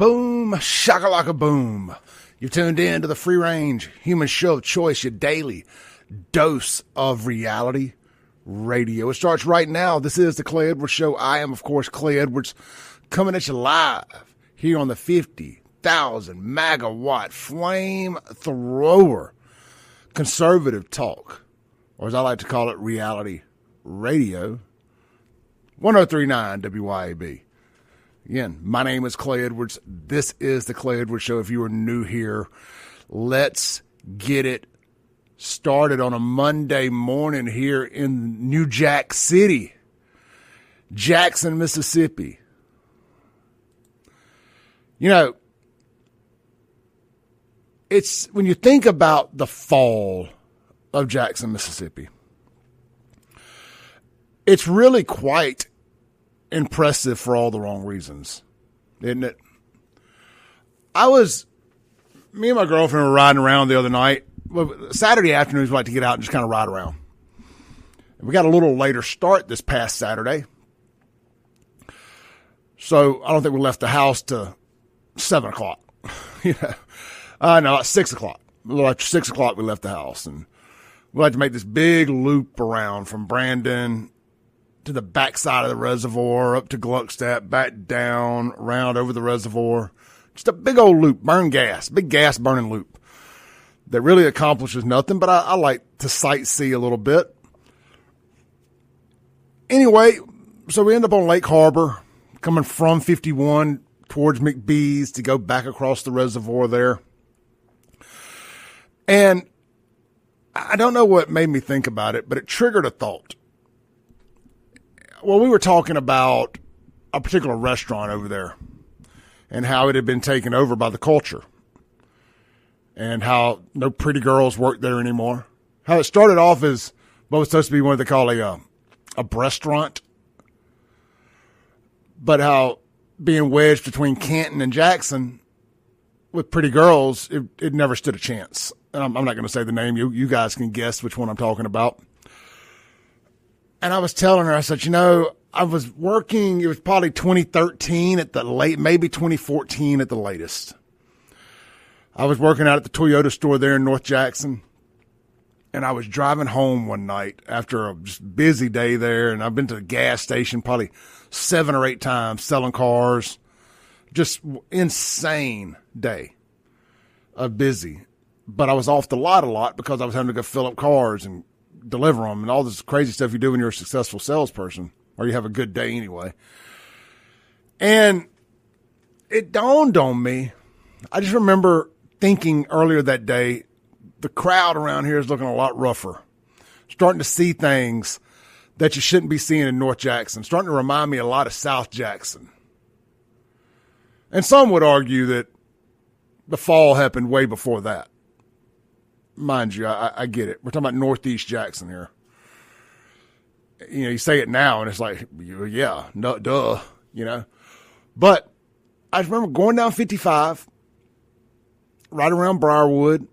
Boom, shakalaka boom. You've tuned in to the free range human show of choice, your daily dose of reality radio. It starts right now. This is the Clay Edwards Show. I am, of course, Clay Edwards, coming at you live here on the 50,000 megawatt flame thrower conservative talk, or as I like to call it, reality radio, 1039 WYAB. Again, my name is Clay Edwards. This is the Clay Edwards Show. If you are new here, let's get it started on a Monday morning here in New Jack City, Jackson, Mississippi. You know, it's when you think about the fall of Jackson, Mississippi, it's really quite impressive for all the wrong reasons, isn't it? Me and my girlfriend were riding around the other night. Well, Saturday afternoons, we like to get out and just kind of ride around. And we got a little later start this past Saturday. So I don't think we left the house till 7 o'clock. No, at 6 o'clock. A little after 6 o'clock, we left the house. And we like to make this big loop around from Brandon to the backside of the reservoir, up to Gluckstadt, back down, around over the reservoir. Just a big old loop, big gas burning loop that really accomplishes nothing, but I like to sightsee a little bit. Anyway, so we end up on Lake Harbor, coming from 51 towards McBee's to go back across the reservoir there. And I don't know what made me think about it, but it triggered a thought. Well, we were talking about a particular restaurant over there and how it had been taken over by the culture and how no pretty girls work there anymore. How it started off as what was supposed to be what they call a restaurant, but how being wedged between Canton and Jackson with pretty girls, it never stood a chance. And I'm not going to say the name. You guys can guess which one I'm talking about. And I was telling her, I said, I was working, it was probably 2013 at the late, maybe 2014 at the latest. I was working out at the Toyota store there in North Jackson. And I was driving home one night after a just busy day there. And I've been to the gas station probably 7 or 8 times selling cars. Just insane day of busy. But I was off the lot a lot because I was having to go fill up cars and deliver them and all this crazy stuff you do when you're a successful salesperson or you have a good day anyway. And it dawned on me. I just remember thinking earlier that day, the crowd around here is looking a lot rougher. Starting to see things that you shouldn't be seeing in North Jackson. Starting to remind me a lot of South Jackson. And some would argue that the fall happened way before that. Mind you, I get it. We're talking about Northeast Jackson here. You say it now, and it's like, yeah, no, duh, But I remember going down 55, right around Briarwood,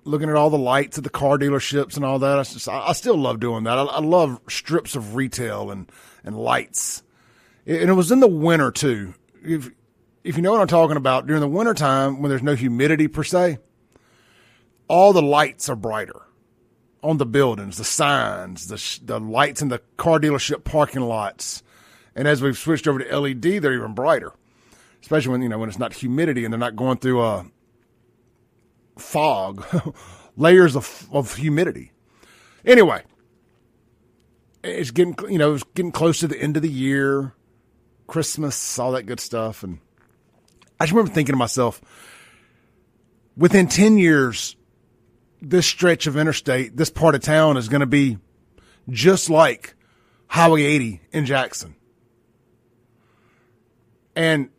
looking at all the lights at the car dealerships and all that. I still love doing that. I love strips of retail and lights. And it was in the winter, too. If you know what I'm talking about, during the wintertime, when there's no humidity per se, all the lights are brighter on the buildings, the signs, the lights in the car dealership parking lots. And as we've switched over to LED, they're even brighter, especially when it's not humidity and they're not going through a fog, layers of humidity. Anyway, it's getting close to the end of the year, Christmas, all that good stuff. And I just remember thinking to myself, within 10 years, this stretch of interstate, this part of town is going to be just like Highway 80 in Jackson. And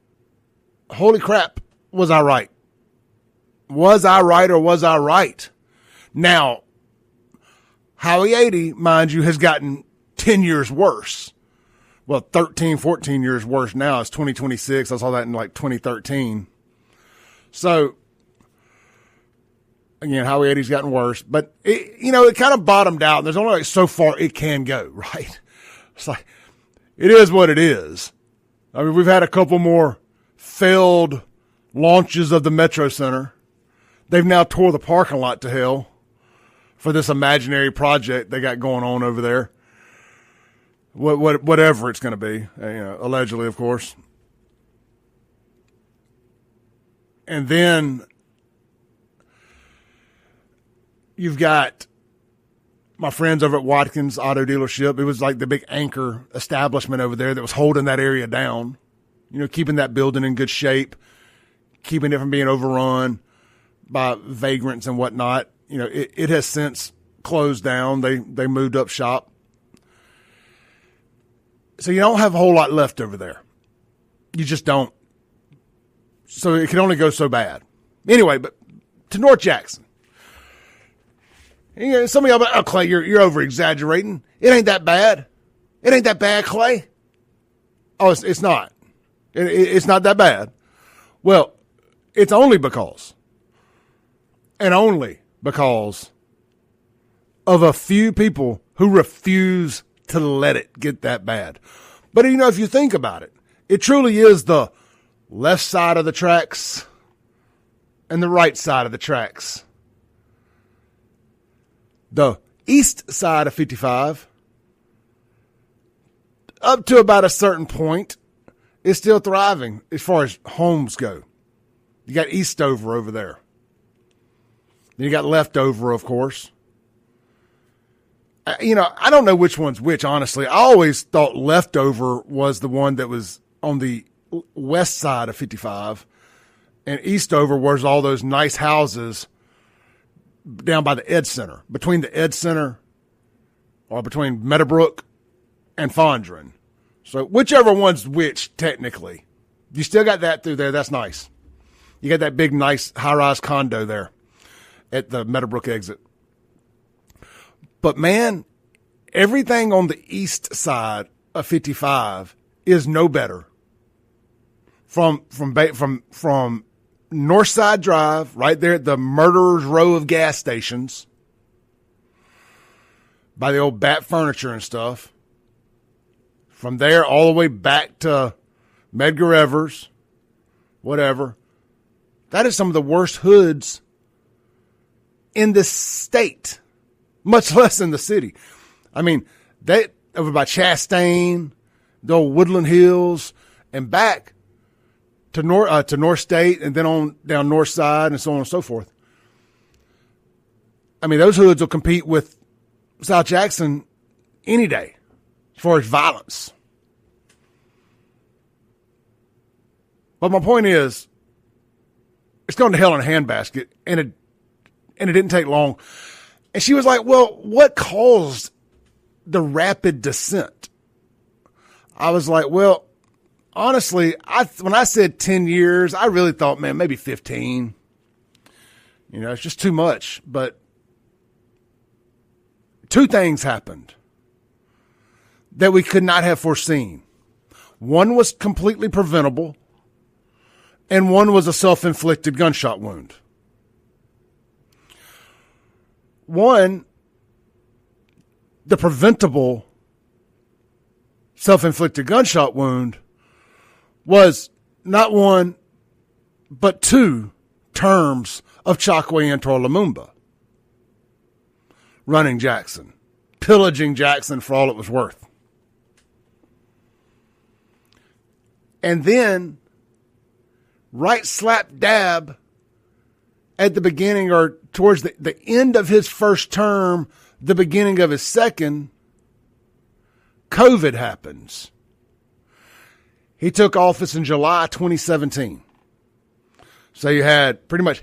holy crap, was I right? Was I right or was I right? Now, Highway 80, mind you, has gotten 10 years worse. Well, 13, 14 years worse now. It's 2026. I saw that in like 2013. So, again, Highway 80's gotten worse, but it kind of bottomed out. There's only like so far it can go, right? It's like, it is what it is. I mean, we've had a couple more failed launches of the Metro Center. They've now tore the parking lot to hell for this imaginary project they got going on over there. Whatever it's going to be, allegedly, of course. And then you've got my friends over at Watkins Auto Dealership. It was like the big anchor establishment over there that was holding that area down, keeping that building in good shape, keeping it from being overrun by vagrants and whatnot. It has since closed down. They moved up shop. So you don't have a whole lot left over there. You just don't. So it can only go so bad. Anyway, but to North Jackson. Some of y'all, oh, Clay, you're over-exaggerating. It ain't that bad. It ain't that bad, Clay. Oh, it's not. It's not that bad. Well, it's only because of a few people who refuse to let it get that bad. But, if you think about it, it truly is the left side of the tracks and the right side of the tracks. The east side of 55, up to about a certain point, is still thriving as far as homes go. You got Eastover over there. Then you got Leftover, of course. I don't know which one's which, honestly. I always thought Leftover was the one that was on the west side of 55, and Eastover was all those nice houses down by the Ed Center, between the Ed Center or between Meadowbrook and Fondren. So whichever one's which, technically. You still got that through there. That's nice. You got that big, nice high-rise condo there at the Meadowbrook exit. But, man, everything on the east side of 55 is no better. From Northside Drive, right there at the Murderer's Row of gas stations, by the old Bat Furniture and stuff. From there all the way back to Medgar Evers, whatever. That is some of the worst hoods in the state, much less in the city. I mean, that over by Chastain, the old Woodland Hills, and back to North State, and then on down North Side, and so on and so forth. I mean, those hoods will compete with South Jackson any day as far as violence. But my point is, it's going to hell in a handbasket, and it didn't take long. And she was like, well, what caused the rapid descent? I was like, well, honestly, when I said 10 years, I really thought, man, maybe 15. It's just too much. But two things happened that we could not have foreseen. One was completely preventable, and one was a self-inflicted gunshot wound. One, the preventable self-inflicted gunshot wound was not one, but two terms of Chokwe Antor Lumumba running Jackson, pillaging Jackson for all it was worth. And then, right slap dab at the beginning or towards the end of his first term, the beginning of his second, COVID happens. He took office in July 2017. So you had pretty much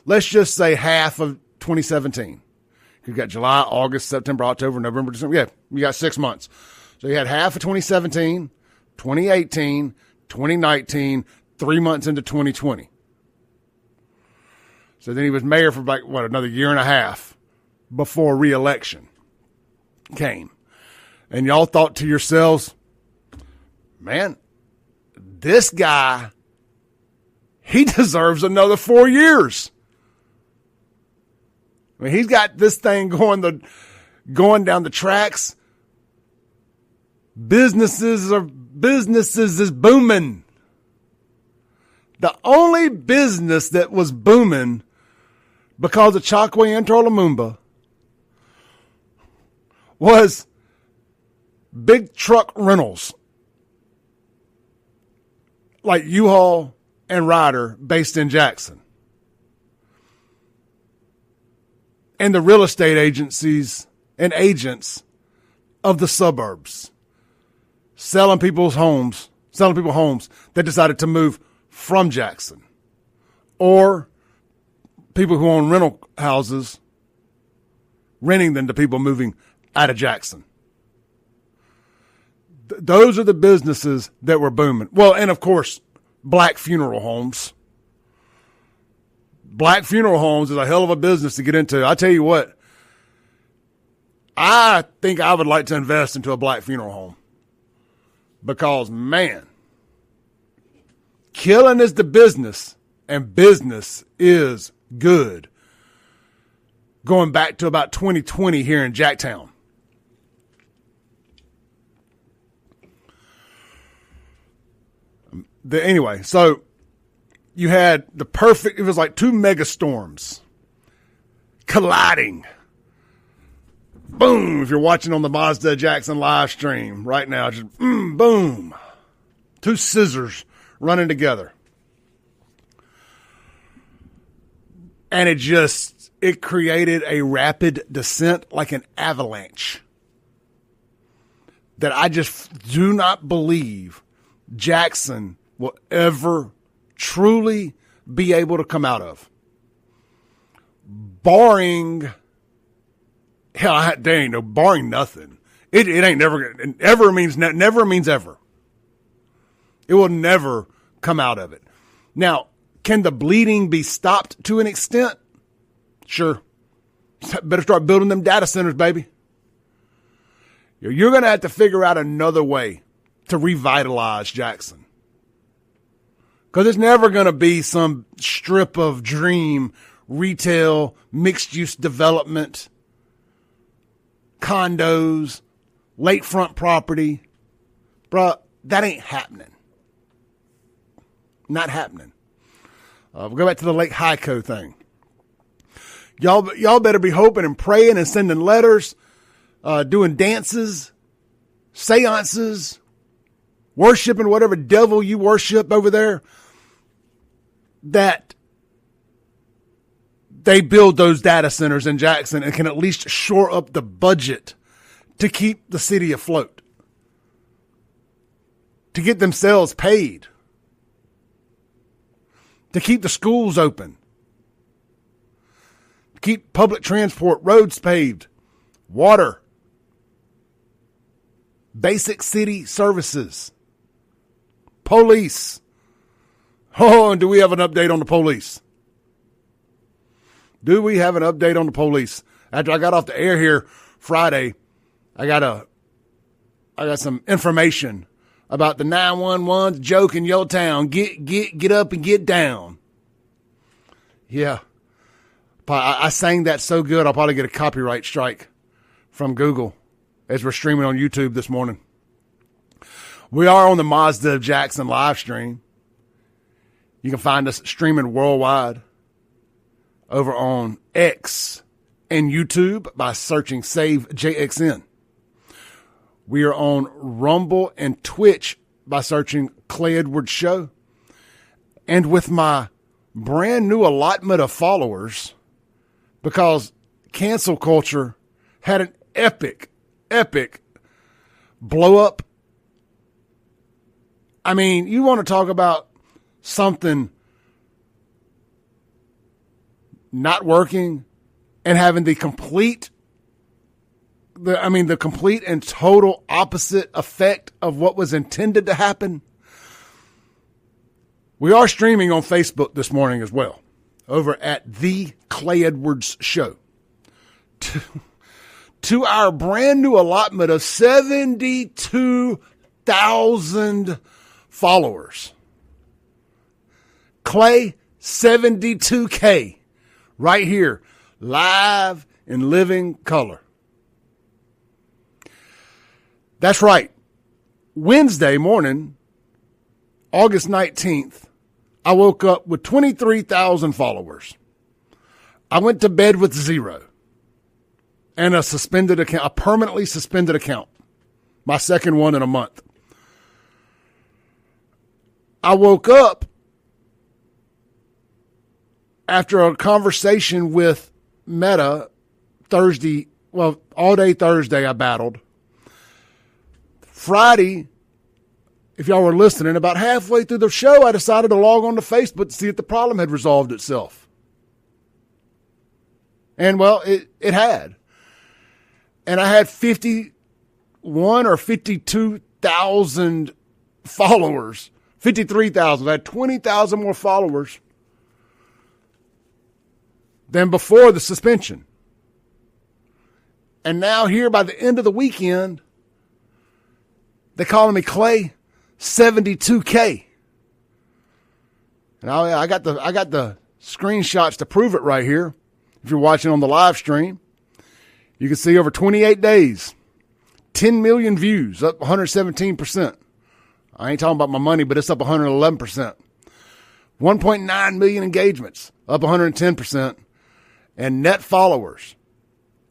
let's just say half of 2017. You got July, August, September, October, November, December. Yeah, you got 6 months. So you had half of 2017, 2018, 2019, 3 months into 2020. So then he was mayor for another year and a half before re-election came. And y'all thought to yourselves, man, this guy, he deserves another 4 years. I mean, he's got this thing going down the tracks. Businesses is booming. The only business that was booming because of Chokwe and Lumumba was big truck rentals like U-Haul and Ryder based in Jackson. And the real estate agencies and agents of the suburbs selling people homes that decided to move from Jackson, or people who own rental houses renting them to people moving out of Jackson. Those are the businesses that were booming. Well, and of course, black funeral homes. Black funeral homes is a hell of a business to get into. I tell you what, I think I would like to invest into a black funeral home because, man, killing is the business, and business is good. Going back to about 2020 here in Jacktown. Anyway, so you had it was like two mega storms colliding. Boom, if you're watching on the Mazda Jackson live stream right now, just boom. Two scissors running together. And it created a rapid descent like an avalanche that I just do not believe Jackson will ever truly be able to come out of. Barring nothing. It ain't never, ever means never means ever. It will never come out of it. Now, can the bleeding be stopped to an extent? Sure. Better start building them data centers, baby. You're going to have to figure out another way to revitalize Jackson. Because it's never going to be some strip of dream, retail, mixed-use development, condos, lakefront property. Bruh, that ain't happening. Not happening. We'll go back to the Lake Hyco thing. Y'all better be hoping and praying and sending letters, doing dances, seances, worshiping whatever devil you worship over there, that they build those data centers in Jackson and can at least shore up the budget to keep the city afloat, to get themselves paid, to keep the schools open, to keep public transport, roads paved, water, basic city services, police. Oh, and do we have an update on the police? Do we have an update on the police? After I got off the air here Friday, I got some information about the 911 joke in your town. Get up and get down. Yeah. I sang that so good, I'll probably get a copyright strike from Google as we're streaming on YouTube this morning. We are on the Mazda of Jackson live stream. You can find us streaming worldwide over on X and YouTube by searching Save JXN. We are on Rumble and Twitch by searching Clay Edwards Show. And with my brand new allotment of followers, because cancel culture had an epic blow up. I mean, you want to talk about something not working and having the complete and total opposite effect of what was intended to happen. We are streaming on Facebook this morning as well, over at The Clay Edwards Show. To our brand new allotment of 72,000 followers. Clay 72K right here, live in living color. That's right. Wednesday morning, August 19th, I woke up with 23,000 followers. I went to bed with 0 and a suspended account, a permanently suspended account, my second one in a month. I woke up after a conversation with Meta Thursday, well, all day Thursday I battled. Friday, if y'all were listening, about halfway through the show, I decided to log on to Facebook to see if the problem had resolved itself. And, well, it had. And I had 51 or 52,000 followers. 53,000. I had 20,000 more followers than before the suspension. And now here by the end of the weekend, they're calling me Clay 72K. And I got the screenshots to prove it right here. If you're watching on the live stream, you can see over 28 days, 10 million views, up 117%. I ain't talking about my money, but it's up 111%. 1.9 million engagements, up 110%. And net followers,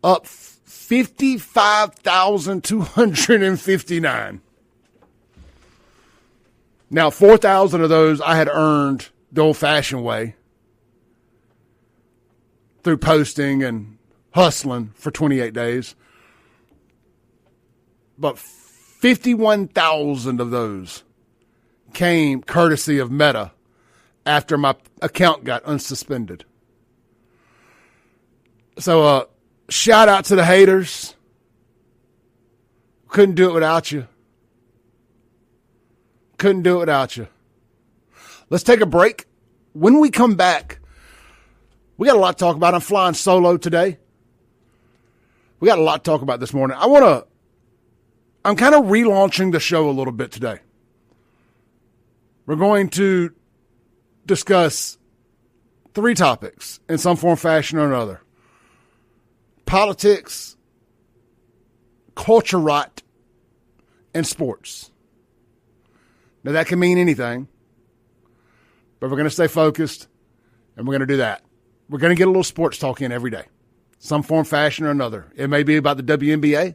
up 55,259. Now, 4,000 of those I had earned the old-fashioned way through posting and hustling for 28 days. But 51,000 of those came courtesy of Meta after my account got unsuspended. So, shout out to the haters. Couldn't do it without you. Couldn't do it without you. Let's take a break. When we come back, we got a lot to talk about. I'm flying solo today. We got a lot to talk about this morning. I'm kind of relaunching the show a little bit today. We're going to discuss 3 topics in some form, fashion, or another. Politics, culture rot, and sports. Now, that can mean anything, but we're going to stay focused, and we're going to do that. We're going to get a little sports talk in every day, some form, fashion, or another. It may be about the WNBA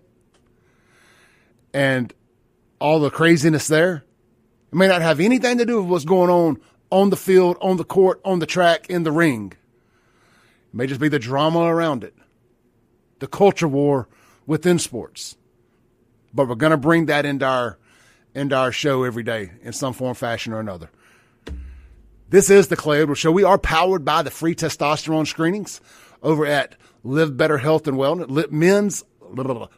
and all the craziness there. It may not have anything to do with what's going on the field, on the court, on the track, in the ring. It may just be the drama around it, the culture war within sports. But we're going to bring that into our show every day in some form, fashion, or another. This is the Clay Edwards Show. We are powered by the free testosterone screenings over at Live Better Health and Wellness,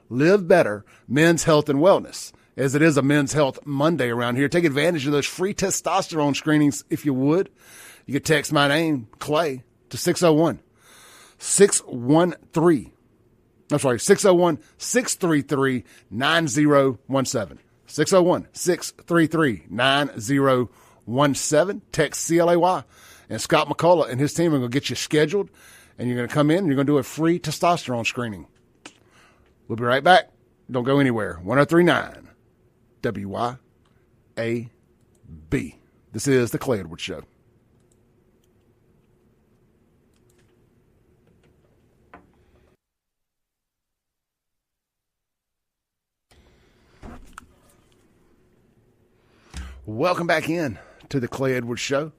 Live Better Men's Health and Wellness, as it is a Men's Health Monday around here. Take advantage of those free testosterone screenings if you would. You can text my name, Clay, to 601-633. I'm sorry, 601-633-9017. 601-633-9017. Text CLAY. And Scott McCullough and his team are going to get you scheduled. And you're going to come in and you're going to do a free testosterone screening. We'll be right back. Don't go anywhere. 1039 WYAB. This is the Clay Edwards Show. Welcome back in to the Clay Edwards Show.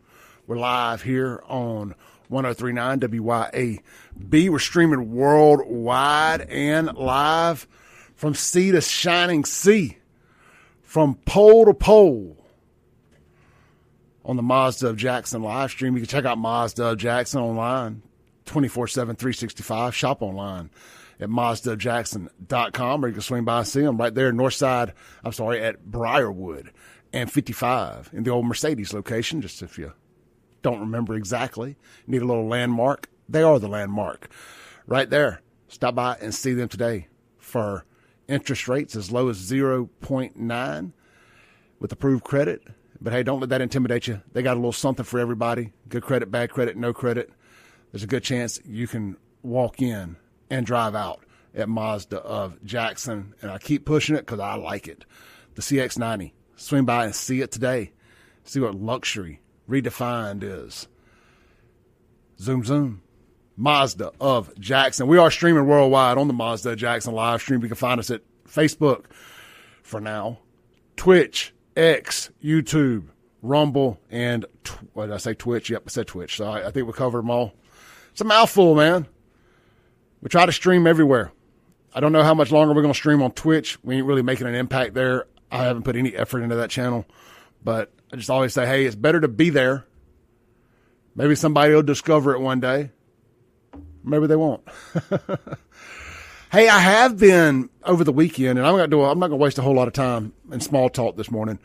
We're live here on 1039 WYAB. We're streaming worldwide and live from sea to shining sea, from pole to pole on the Mazda of Jackson live stream. You can check out Mazda of Jackson online, 24/7, 365. Shop online at MazdaofJackson.com, or you can swing by and see them right there at Briarwood and 55 in the old Mercedes location, just if you don't remember exactly, need a little landmark. They are the landmark right there. Stop by and see them today for interest rates as low as 0.9 with approved credit. But hey, don't let that intimidate you. They got a little something for everybody. Good credit, bad credit, no credit. There's a good chance you can walk in and drive out at Mazda of Jackson. And I keep pushing it because I like it. The CX-90. Swing by and see it today. See what luxury redefined is Zoom Zoom. Mazda of Jackson. We are streaming worldwide on the Mazda Jackson live stream. You can find us at Facebook for now, Twitch, X, YouTube, Rumble, and what did I say? Twitch. Yep, I said Twitch. So I think we covered them all. It's a mouthful, man. We try to stream everywhere. I don't know how much longer we're going to stream on Twitch. We ain't really making an impact there. I haven't put any effort into that channel, but I just always say, hey, it's better to be there. Maybe somebody will discover it one day. Maybe they won't. Hey, I have been over the weekend, and I'm not going to waste a whole lot of time in small talk this morning,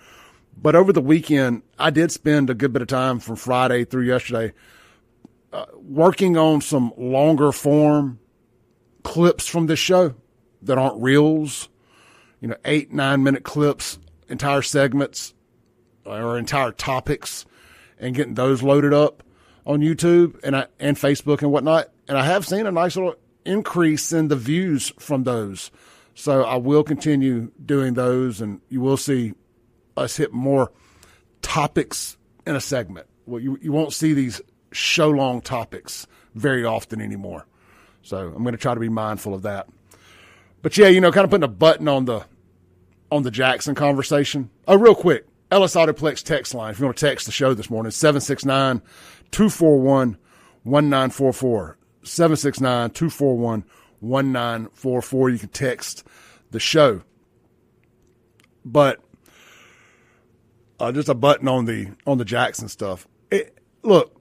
but over the weekend, I did spend a good bit of time from Friday through yesterday working on some longer form clips from this show that aren't reels, 8-9 minute clips, entire segments or entire topics, and getting those loaded up on YouTube and Facebook and whatnot. And I have seen a nice little increase in the views from those. So I will continue doing those, and you will see us hit more topics in a segment. Well, you won't see these show long topics very often anymore. So I'm going to try to be mindful of that. But yeah, kind of putting a button on the Jackson conversation. Oh, real quick, Ellis Autoplex text line. If you want to text the show this morning, 769-241-1944. 769-241-1944. You can text the show. But just a button on the Jackson stuff. Look,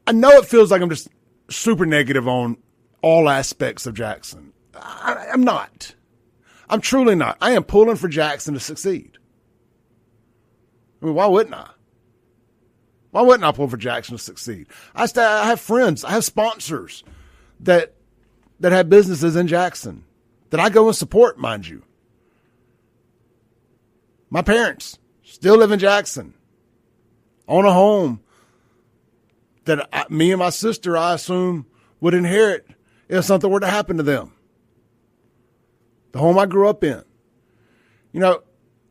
I know it feels like I'm just super negative on all aspects of Jackson. I'm not. I'm truly not. I am pulling for Jackson to succeed. I mean, why wouldn't I? Why wouldn't I pull for Jackson to succeed? I have friends, I have sponsors that have businesses in Jackson that I go and support, mind you. My parents still live in Jackson, own a home that me and my sister, I assume, would inherit if something were to happen to them. The home I grew up in. I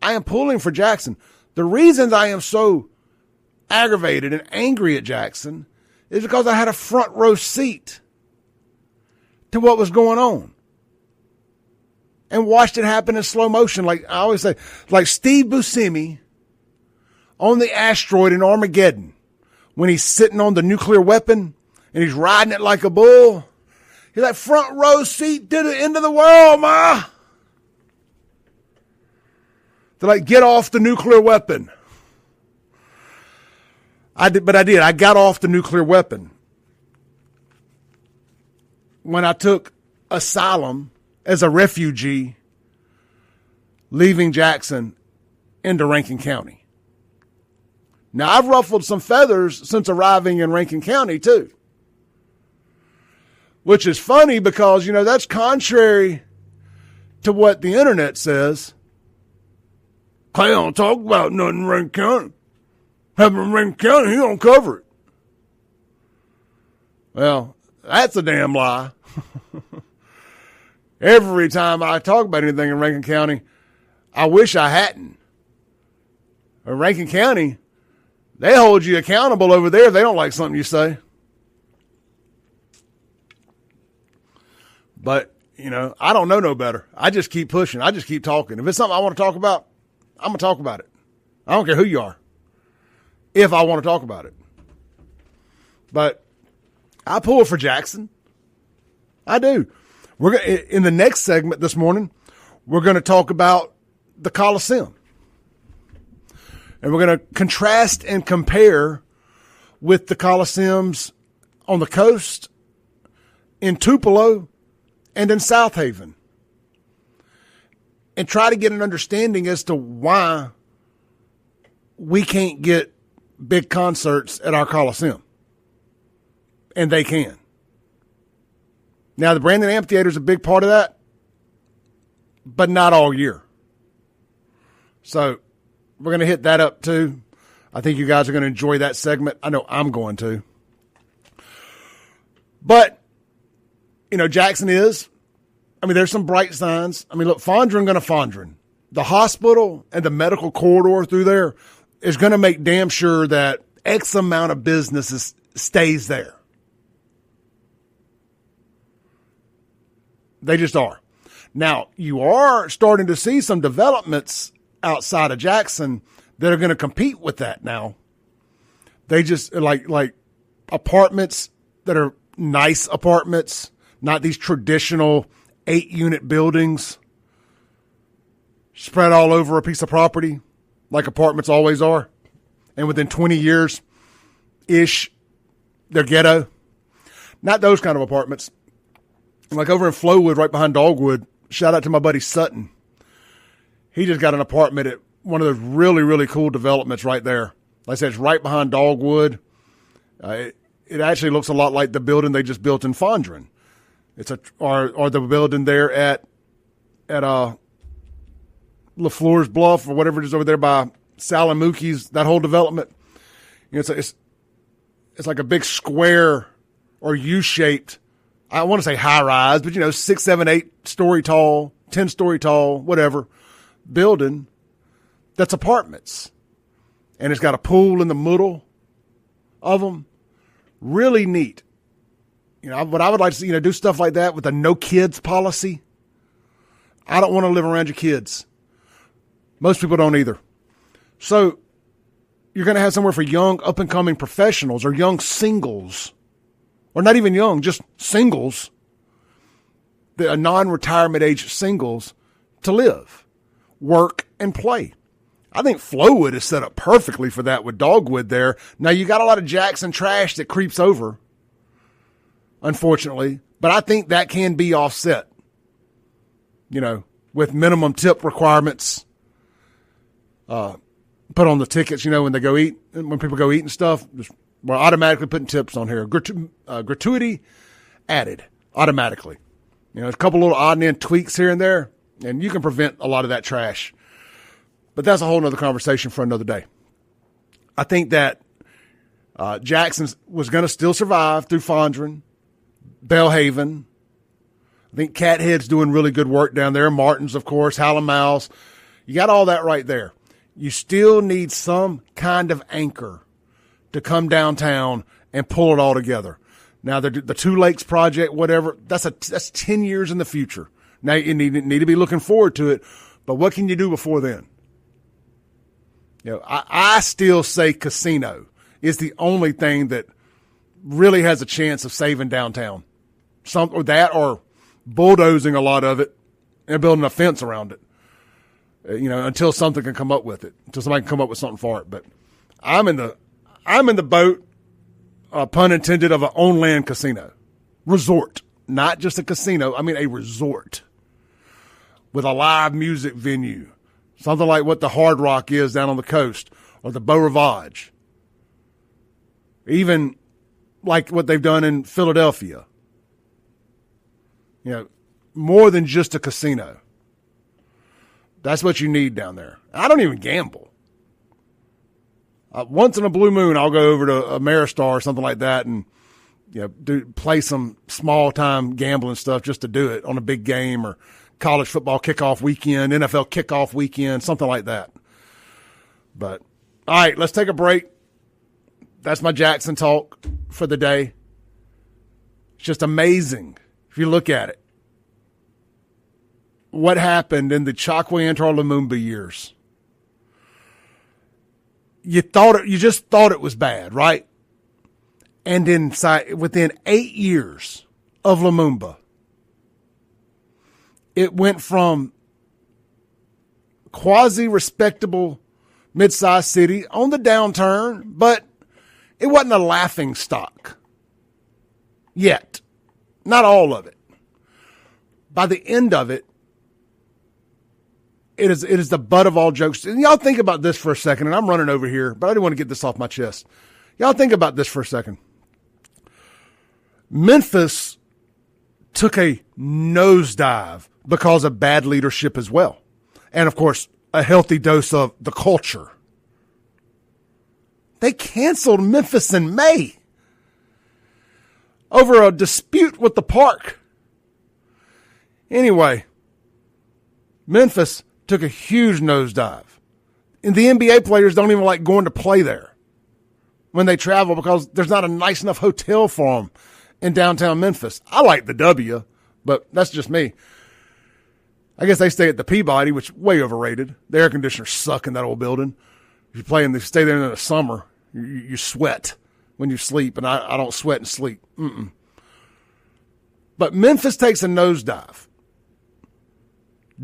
am pulling for Jackson. The reasons I am so aggravated and angry at Jackson is because I had a front row seat to what was going on and watched it happen in slow motion. Like I always say, like Steve Buscemi on the asteroid in Armageddon when he's sitting on the nuclear weapon and he's riding it like a bull. He's like, front row seat to the end of the world, ma. They're like, get off the nuclear weapon. I did. I got off the nuclear weapon when I took asylum as a refugee leaving Jackson into Rankin County. Now, I've ruffled some feathers since arriving in Rankin County, too. Which is funny because, that's contrary to what the internet says. I don't talk about nothing in Rankin County. Having in Rankin County, he don't cover it. Well, that's a damn lie. Every time I talk about anything in Rankin County, I wish I hadn't. In Rankin County, they hold you accountable over there if they don't like something you say. But, I don't know no better. I just keep pushing. I just keep talking. If it's something I want to talk about, I'm going to talk about it. I don't care who you are. If I want to talk about it. But I pull for Jackson. I do. In the next segment this morning, we're going to talk about the Coliseum. And we're going to contrast and compare with the Coliseums on the coast, in Tupelo, and in South Haven. And try to get an understanding as to why we can't get big concerts at our Coliseum. And they can. Now, the Brandon Amphitheater is a big part of that, but not all year. So we're going to hit that up too. I think you guys are going to enjoy that segment. I know I'm going to. But, Jackson is. There's some bright signs. Look, Fondren going to Fondren. The hospital and the medical corridor through there is going to make damn sure that X amount of businesses stays there. They just are. Now, you are starting to see some developments outside of Jackson that are going to compete with that now. They just like apartments that are nice apartments, not these traditional 8-unit buildings spread all over a piece of property like apartments always are. And within 20 years-ish, they're ghetto. Not those kind of apartments. Like over in Flowwood, right behind Dogwood, shout out to my buddy Sutton. He just got an apartment at one of those really, really cool developments right there. Like I said, it's right behind Dogwood. It actually looks a lot like the building they just built in Fondren. Or the building there at LaFleur's Bluff or whatever it is over there by Sal and Mookie's, that whole development. You know, it's like a big square or U-shaped, I want to say high rise, but 6, 7, 8 story tall, 10 story tall, whatever building that's apartments. And it's got a pool in the middle of them. Really neat. But I would like to see, do stuff like that with a no kids policy. I don't want to live around your kids. Most people don't either. So you're going to have somewhere for young up and coming professionals or young singles, or not even young, just singles, the non-retirement age singles to live, work, and play. I think Flowwood is set up perfectly for that with Dogwood there. Now, you got a lot of Jackson trash that creeps over, unfortunately, but I think that can be offset, with minimum tip requirements put on the tickets, when they go eat, when people go eat and stuff. We're automatically putting tips on here. Gratuity added automatically. A couple little odd and end tweaks here and there, and you can prevent a lot of that trash. But that's a whole nother conversation for another day. I think that Jackson was going to still survive through Fondren, Bellhaven. I think Cathead's doing really good work down there. Martin's, of course, Howlin' Mouse. You got all that right there. You still need some kind of anchor to come downtown and pull it all together. Now, the Two Lakes project, whatever, that's 10 years in the future. Now, you need to be looking forward to it, but what can you do before then? I still say casino is the only thing that really has a chance of saving downtown. Or bulldozing a lot of it and building a fence around it. Until something can come up with it, until somebody can come up with something for it. But I'm in the boat, pun intended, of an on-land casino. Resort. Not just a casino, I mean a resort. With a live music venue. Something like what the Hard Rock is down on the coast, or the Beau Rivage. Even like what they've done in Philadelphia. More than just a casino. That's what you need down there. I don't even gamble. Once in a blue moon, I'll go over to Ameristar or something like that and play some small time gambling stuff just to do it on a big game or college football kickoff weekend, NFL kickoff weekend, something like that. But all right, let's take a break. That's my Jackson talk for the day. It's just amazing if you look at it. What happened in the Chokwe Antar Lumumba years? You just thought it was bad, right? And within 8 years of Lumumba, it went from quasi-respectable mid-sized city on the downturn, but it wasn't a laughing stock yet. Not all of it. By the end of it, it is the butt of all jokes. And y'all think about this for a second, and I'm running over here, but I didn't want to get this off my chest. Y'all think about this for a second. Memphis took a nosedive because of bad leadership as well. And, of course, a healthy dose of the culture. They canceled Memphis in May over a dispute with the park. Anyway, Memphis took a huge nosedive. And the NBA players don't even like going to play there. when they travel because there's not a nice enough hotel for them in downtown Memphis. I like the W, but that's just me. I guess they stay at the Peabody, which is way overrated. The air conditioners suck in that old building. If you stay there in the summer, you sweat when you sleep, and I don't sweat and sleep. But Memphis takes a nosedive.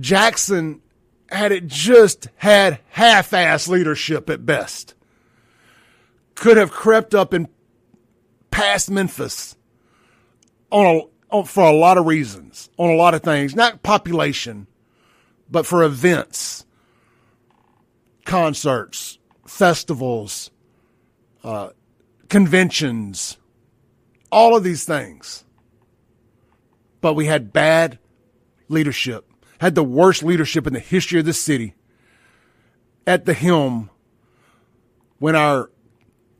Jackson had half-ass leadership at best. Could have crept up and passed Memphis for a lot of reasons, on a lot of things, not population, but for events, concerts, festivals, conventions, all of these things. But we had bad leadership, had the worst leadership in the history of this city at the helm when our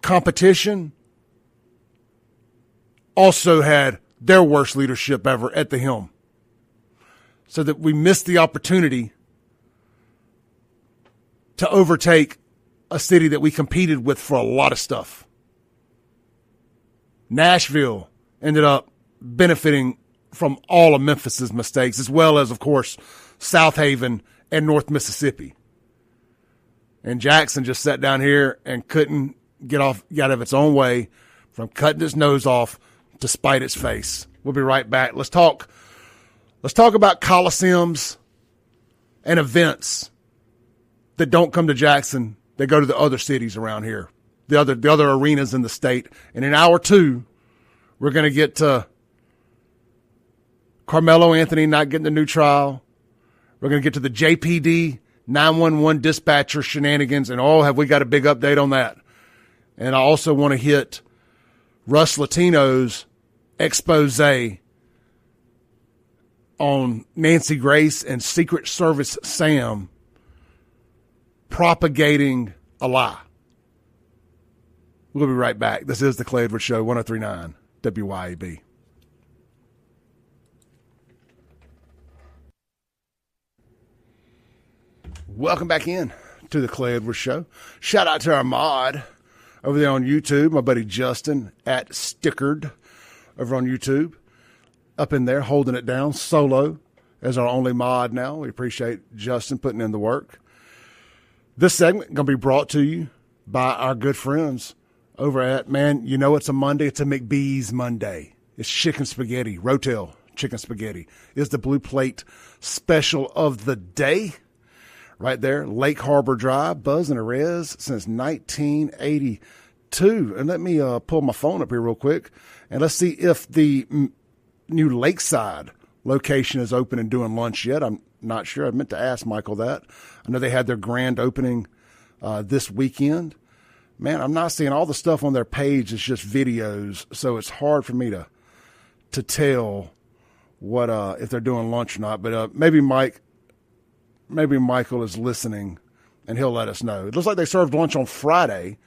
competition also had their worst leadership ever at the helm. So that we missed the opportunity to overtake a city that we competed with for a lot of stuff. Nashville ended up benefiting from all of Memphis's mistakes, as well as, of course, South Haven and North Mississippi. And Jackson just sat down here and couldn't get out of its own way from cutting its nose off to spite its face. We'll be right back. Let's talk about coliseums and events that don't come to Jackson. They go to the other cities around here, the other arenas in the state. And in hour 2, we're going to get to Carmelo Anthony not getting the new trial. We're going to get to the JPD 911 dispatcher shenanigans, and have we got a big update on that. And I also want to hit Russ Latino's expose on Nancy Grace and Secret Service Sam propagating a lie. We'll be right back. This is the Clay Edwards Show, 103.9 WYAB. Welcome back in to the Clay Edwards Show. Shout out to our mod over there on YouTube, my buddy Justin at Stickered over on YouTube. Up in there, holding it down, solo as our only mod now. We appreciate Justin putting in the work. This segment going to be brought to you by our good friends over at, it's a Monday. It's a McBee's Monday. It's chicken spaghetti. Rotel chicken spaghetti is the blue plate special of the day. Right there, Lake Harbor Drive, Buzz and Arez since 1982. And let me pull my phone up here real quick, and let's see if the new Lakeside location is open and doing lunch yet. I'm not sure. I meant to ask Michael that. I know they had their grand opening this weekend. Man, I'm not seeing all the stuff on their page. It's just videos, so it's hard for me to tell what if they're doing lunch or not. But maybe Michael is listening, and he'll let us know. It looks like they served lunch on Friday,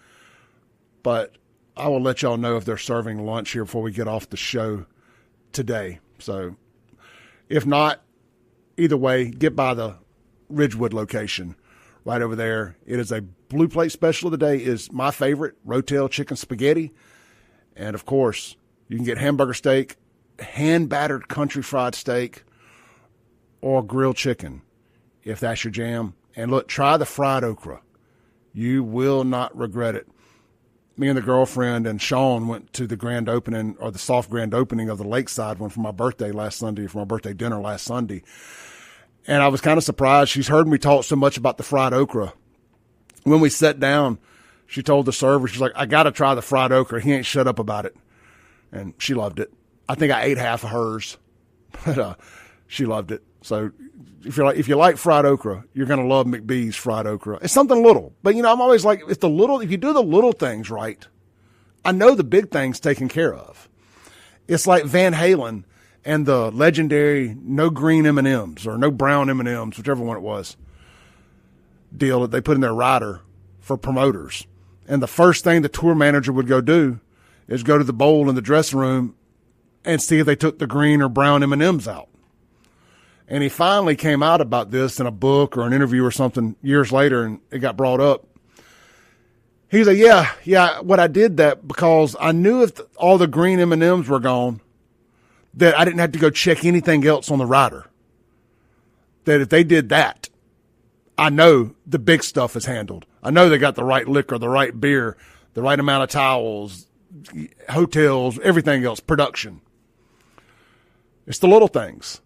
but I will let y'all know if they're serving lunch here before we get off the show today. So if not, either way, get by the Ridgewood location right over there. It is a blue plate special of the day. Is my favorite, Rotel chicken spaghetti. And, of course, you can get hamburger steak, hand-battered country fried steak, or grilled chicken, if that's your jam. And look, try the fried okra. You will not regret it. Me and the girlfriend and Sean went to the grand opening, or the soft grand opening of the Lakeside one for my birthday for my birthday dinner last Sunday. And I was kind of surprised. She's heard me talk so much about the fried okra. When we sat down, she told the server, she's like, I got to try the fried okra. He ain't shut up about it. And she loved it. I think I ate half of hers, but she loved it. So if you like fried okra, you're going to love McBee's fried okra. It's something little, but I'm always like, if you do the little things right, I know the big things taken care of. It's like Van Halen and the legendary no green M&Ms or no brown M&Ms, whichever one it was, deal that they put in their rider for promoters. And the first thing the tour manager would go do is go to the bowl in the dressing room and see if they took the green or brown M&Ms out. And he finally came out about this in a book or an interview or something years later, and it got brought up. He's like, yeah. What I did that because I knew if all the green M&Ms were gone, that I didn't have to go check anything else on the rider. That if they did that, I know the big stuff is handled. I know they got the right liquor, the right beer, the right amount of towels, hotels, everything else, production. It's the little things.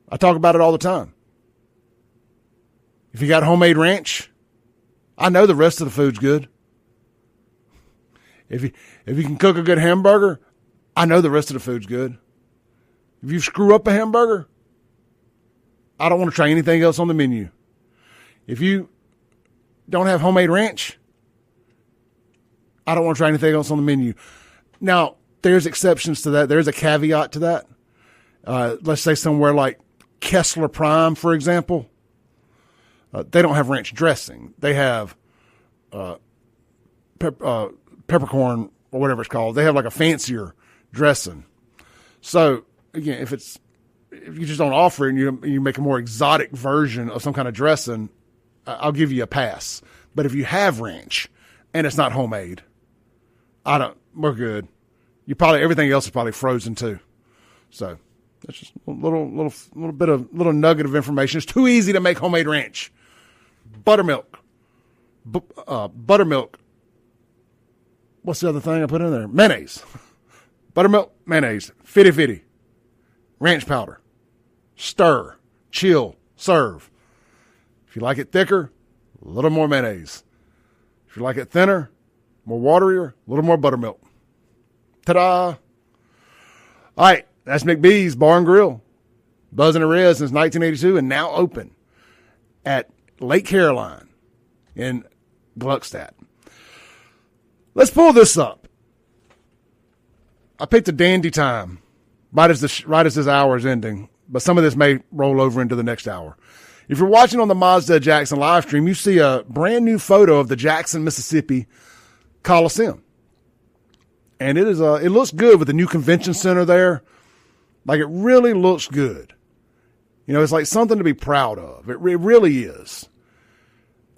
I talk about it all the time. If you got homemade ranch, I know the rest of the food's good. If you can cook a good hamburger, I know the rest of the food's good. If you screw up a hamburger, I don't want to try anything else on the menu. If you don't have homemade ranch, I don't want to try anything else on the menu. Now, there's exceptions to that. There's a caveat to that. Let's say somewhere like Kessler Prime, for example. They don't have ranch dressing. They have peppercorn or whatever it's called. They have like a fancier dressing. So, again, if you just don't offer it and you make a more exotic version of some kind of dressing, I'll give you a pass. But if you have ranch and it's not homemade, we're good. Everything else is probably frozen too. So that's just a little nugget of information. It's too easy to make homemade ranch. Buttermilk. Buttermilk. What's the other thing I put in there? Mayonnaise. Buttermilk, mayonnaise. Fitty. Ranch powder. Stir. Chill. Serve. If you like it thicker, a little more mayonnaise. If you like it thinner, more waterier, a little more buttermilk. Ta-da! All right, that's McBee's Bar and Grill. Buzzing a Red since 1982 and now open at Lake Caroline in Gluckstadt. Let's pull this up. I picked a dandy time right as this hour is ending, but some of this may roll over into the next hour. If you're watching on the Mazda Jackson live stream, you see a brand new photo of the Jackson, Mississippi Coliseum. And it looks good with the new convention center there. Like, it really looks good. You know, it's like something to be proud of. It really is.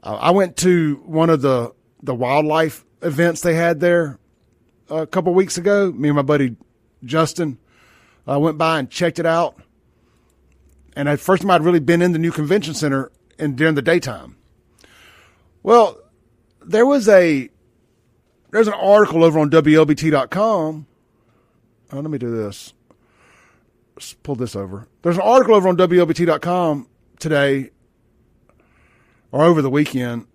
I went to one of the wildlife events they had there a couple weeks ago. Me and my buddy Justin went by and checked it out. And the first time I'd really been in the new convention center during the daytime. Well, there's an article over on WLBT.com. Oh, let me do this. Let's pull this over. There's an article over on WLBT.com today or over the weekend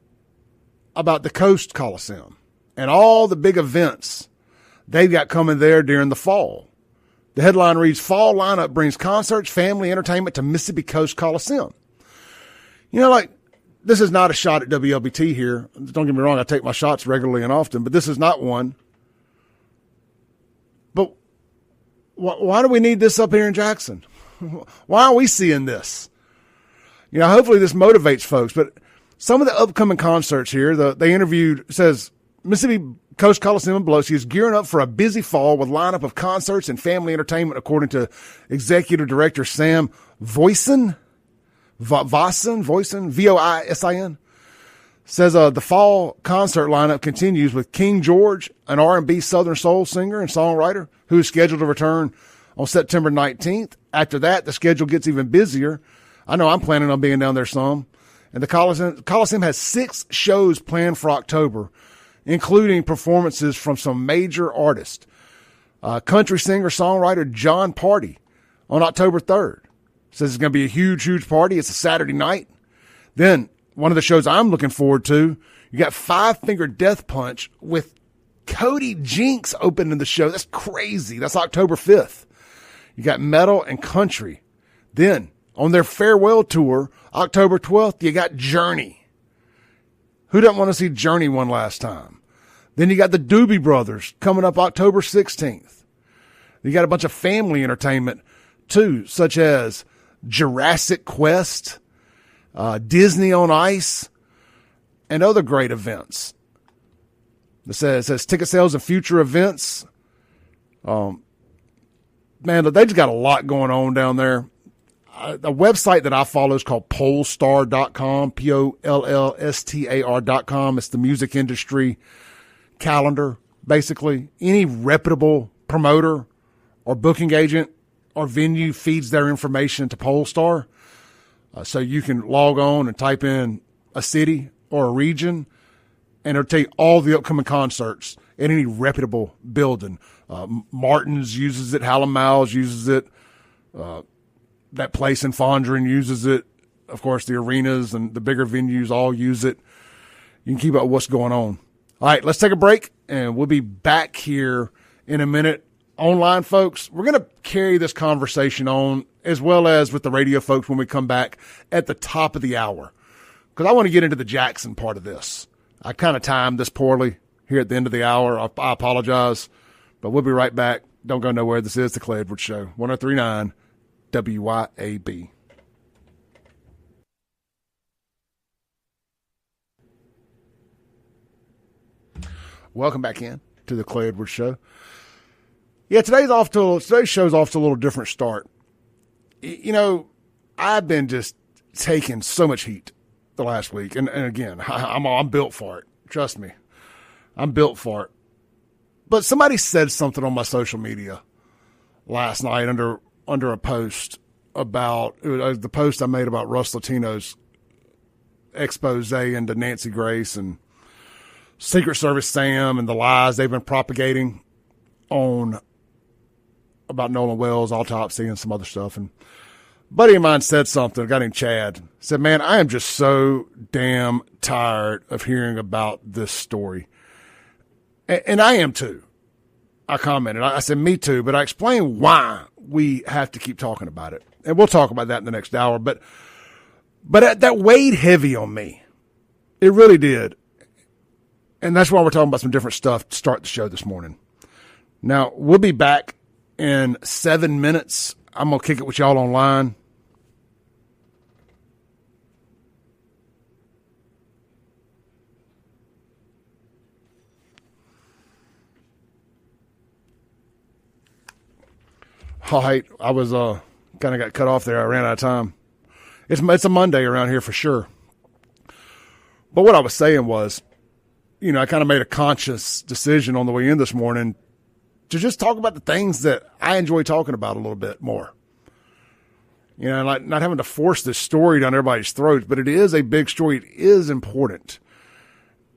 about the Coast Coliseum and all the big events they've got coming there during the fall. The headline reads, Fall Lineup Brings Concerts, Family Entertainment to Mississippi Coast Coliseum. You know, like, this is not a shot at WLBT here. Don't get me wrong, I take my shots regularly and often, but this is not one. But why do we need this up here in Jackson? Why aren't we seeing this? You know, hopefully this motivates folks, but some of the upcoming concerts here, they interviewed, says, Mississippi Coast Coliseum in Biloxi is gearing up for a busy fall with lineup of concerts and family entertainment, according to Executive Director Sam Voisin, Voisin, says the fall concert lineup continues with King George, an R&B Southern soul singer and songwriter who is scheduled to return on September 19th. After that, the schedule gets even busier. I know I'm planning on being down there some. And the Coliseum has 6 shows planned for October, including performances from some major artists. Country singer-songwriter John Party on October 3rd. Says it's going to be a huge, huge party. It's a Saturday night. Then one of the shows I'm looking forward to, you got Five Finger Death Punch with Cody Jinks opening the show. That's crazy. That's October 5th. You got metal and country. Then on their farewell tour, October 12th, you got Journey. Who doesn't want to see Journey one last time? Then you got the Doobie Brothers coming up October 16th. You got a bunch of family entertainment too, such as Jurassic Quest, Disney on Ice, and other great events. It says ticket sales and future events. Man, they just got a lot going on down there. The website that I follow is called Pollstar.com, Pollstar.com. It's the music industry calendar, basically. Any reputable promoter or booking agent or venue feeds their information to Polestar. So you can log on and type in a city or a region, and it'll tell you all the upcoming concerts in any reputable building. Martin's uses it. Howlin' Miles uses it. That place in Fondren uses it. Of course, the arenas and the bigger venues all use it. You can keep up with what's going on. All right, let's take a break, and we'll be back here in a minute. Online folks, we're going to carry this conversation on as well as with the radio folks when we come back at the top of the hour, because I want to get into the Jackson part of this. I kind of timed this poorly here at the end of the hour. I apologize, but we'll be right back. Don't go nowhere. This is the Clay Edwards Show, 103.9 WYAB. Welcome back in to the Clay Edwards Show. Yeah, today's show's off to a little different start. You know, I've been just taking so much heat the last week, and again, I'm built for it. Trust me, I'm built for it. But somebody said something on my social media last night under a post about the post I made about Russ Latino's expose into Nancy Grace and Secret Service Sam and the lies they've been propagating on about Nolan Wells' autopsy and some other stuff. And a buddy of mine said something, a guy named Chad, said, man, I am just so damn tired of hearing about this story. And I am too. I commented. I said, me too, but I explained why we have to keep talking about it. And we'll talk about that in the next hour. But that weighed heavy on me. It really did. And that's why we're talking about some different stuff to start the show this morning. Now, we'll be back in 7 minutes. I'm going to kick it with y'all online. All right, I was kind of got cut off there. I ran out of time. It's a Monday around here for sure. But what I was saying was, you know, I kind of made a conscious decision on the way in this morning to just talk about the things that I enjoy talking about a little bit more. You know, like not having to force this story down everybody's throats, but it is a big story. It is important.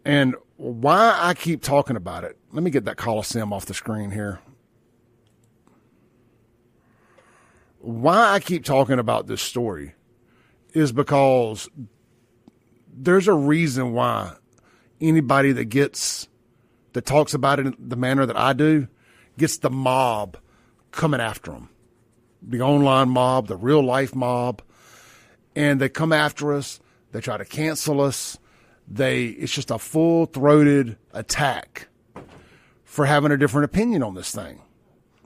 And why I keep talking about it, let me get that Coliseum off the screen here. Why I keep talking about this story is because there's a reason why anybody that talks about it in the manner that I do gets the mob coming after them. The online mob, the real life mob. And they come after us. They try to cancel us. It's just a full-throated attack for having a different opinion on this thing.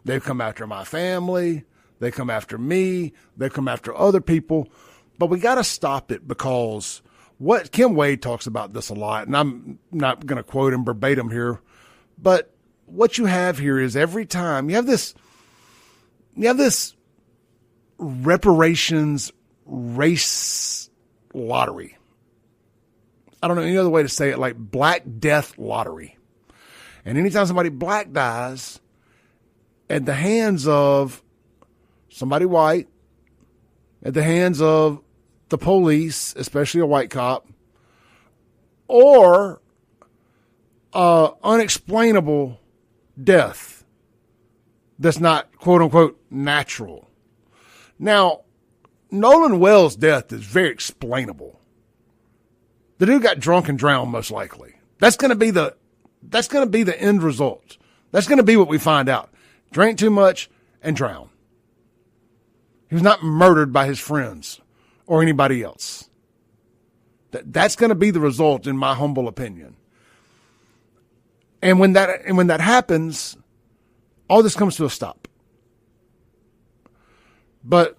They've come after my family. They come after me. They come after other people. But we got to stop it, because what Kim Wade talks about this a lot, and I'm not going to quote him verbatim here, but what you have here is every time you have this reparations race lottery. I don't know any other way to say it, like Black Death lottery. And anytime somebody black dies at the hands of somebody white, at the hands of the police, especially a white cop, or unexplainable death that's not, quote unquote, natural. Now, Nolan Wells' death is very explainable. The dude got drunk and drowned, most likely. That's going to be the end result. That's going to be what we find out. Drank too much and drowned. He was not murdered by his friends or anybody else. That's going to be the result, in my humble opinion. And when that happens, all this comes to a stop. But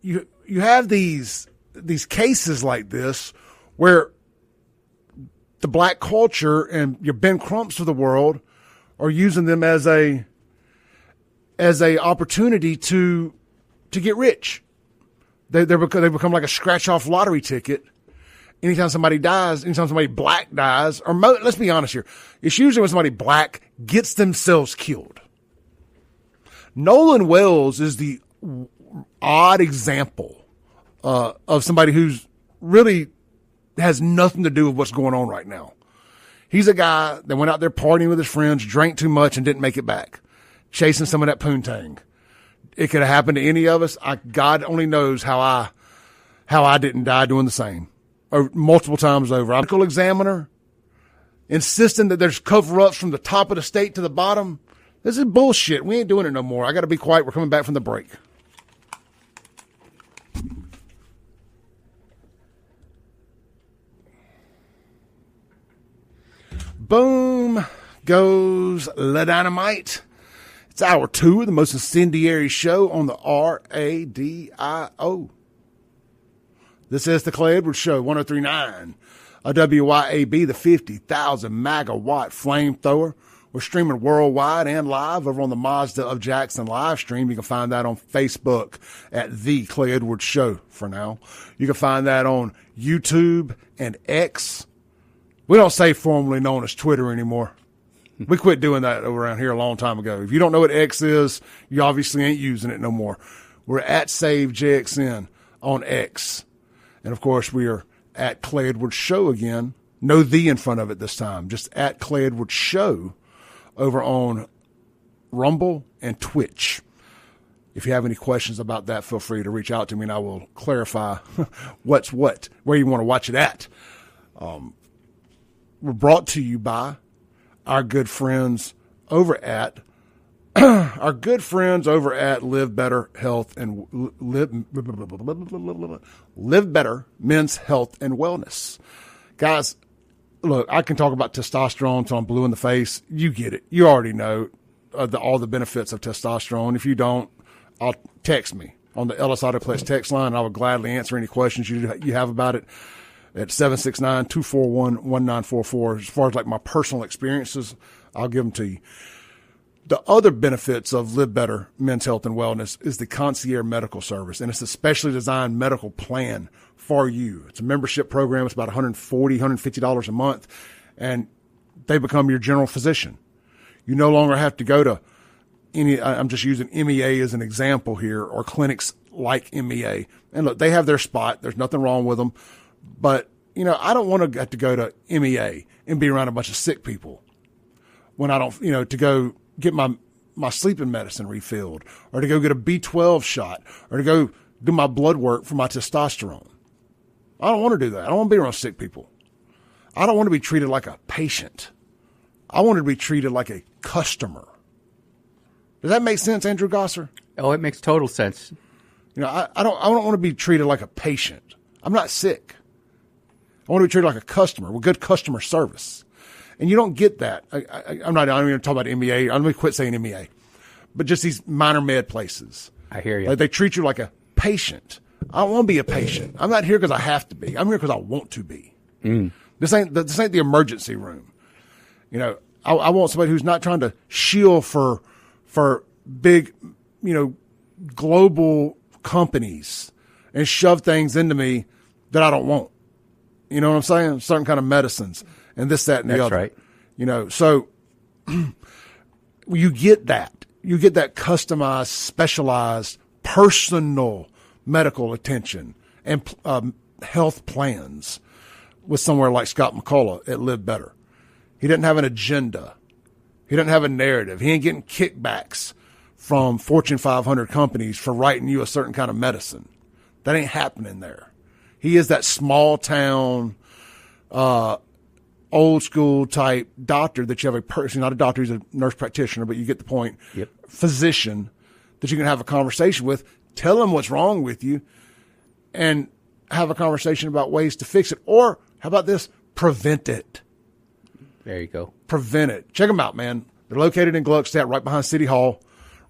you have these cases like this where the black culture and your Ben Crumps of the world are using them as a opportunity to get rich. They become like a scratch-off lottery ticket anytime somebody dies, anytime somebody black dies, or let's be honest here, it's usually when somebody black gets themselves killed. Nolan Wells is the odd example of somebody who's really has nothing to do with what's going on right now. He's a guy that went out there partying with his friends, drank too much, and didn't make it back, chasing some of that poontang. It could have happened to any of us. God only knows how I didn't die doing the same, or multiple times over. Medical examiner insisting that there's cover-ups from the top of the state to the bottom. This is bullshit. We ain't doing it no more. I got to be quiet. We're coming back from the break. Boom goes the dynamite. It's hour 2 of the most incendiary show on the radio. This is the Clay Edwards Show, 103.9, a WYAB, the 50,000 megawatt flamethrower. We're streaming worldwide and live over on the Mazda of Jackson live stream. You can find that on Facebook at The Clay Edwards Show for now. You can find that on YouTube and X. We don't say formerly known as Twitter anymore. We quit doing that around here a long time ago. If you don't know what X is, you obviously ain't using it no more. We're at SaveJXN on X. And, of course, we are at Clay Edwards Show again. No the in front of it this time. Just at Clay Edwards Show over on Rumble and Twitch. If you have any questions about that, feel free to reach out to me and I will clarify what's what, where you want to watch it at. We're brought to you by our good friends over at Live Better Health and Live Better Men's Health and Wellness. Guys, look, I can talk about testosterone until I'm blue in the face. You get it. You already know all the benefits of testosterone. If you don't, I'll text me on the Ellis Autoplex text line. And I would gladly answer any questions you have about it at 769-241-1944. As far as like my personal experiences, I'll give them to you. The other benefits of Live Better Men's Health and Wellness is the concierge medical service, and it's a specially designed medical plan for you. It's a membership program. It's about $140, $150 a month, and they become your general physician. You no longer have to go to any, I'm just using MEA as an example here, or clinics like MEA. And look, they have their spot. There's nothing wrong with them. But, you know, I don't want to have to go to MEA and be around a bunch of sick people when I don't, to go get my sleeping medicine refilled, or to go get a B12 shot, or to go do my blood work for my testosterone. I don't want to do that. I don't want to be around sick people. I don't want to be treated like a patient. I want to be treated like a customer. Does that make sense, Andrew Gosser? Oh, it makes total sense. I don't want to be treated like a patient. I'm not sick. I want to be treated like a customer with good customer service. And you don't get that. I'm not even talking about MEA. I'm going to quit saying MEA. But just these minor med places. I hear you. Like they treat you like a patient. I don't want to be a patient. I'm not here because I have to be. I'm here because I want to be. This ain't the emergency room. I want somebody who's not trying to shield for big, global companies and shove things into me that I don't want. You know what I'm saying? Certain kind of medicines and this, that, and the other. That's right. So you get that. You get that customized, specialized, personal medical attention and health plans with somewhere like Scott McCullough at Live Better. He doesn't have an agenda. He doesn't have a narrative. He ain't getting kickbacks from Fortune 500 companies for writing you a certain kind of medicine. That ain't happening there. He is that small town, old school type doctor that you have a person, not a doctor, he's a nurse practitioner, but you get the point. Yep. Physician that you can have a conversation with, tell him what's wrong with you, and have a conversation about ways to fix it. Or how about this? Prevent it. There you go. Prevent it. Check them out, man. They're located in Gluckstadt, right behind City Hall,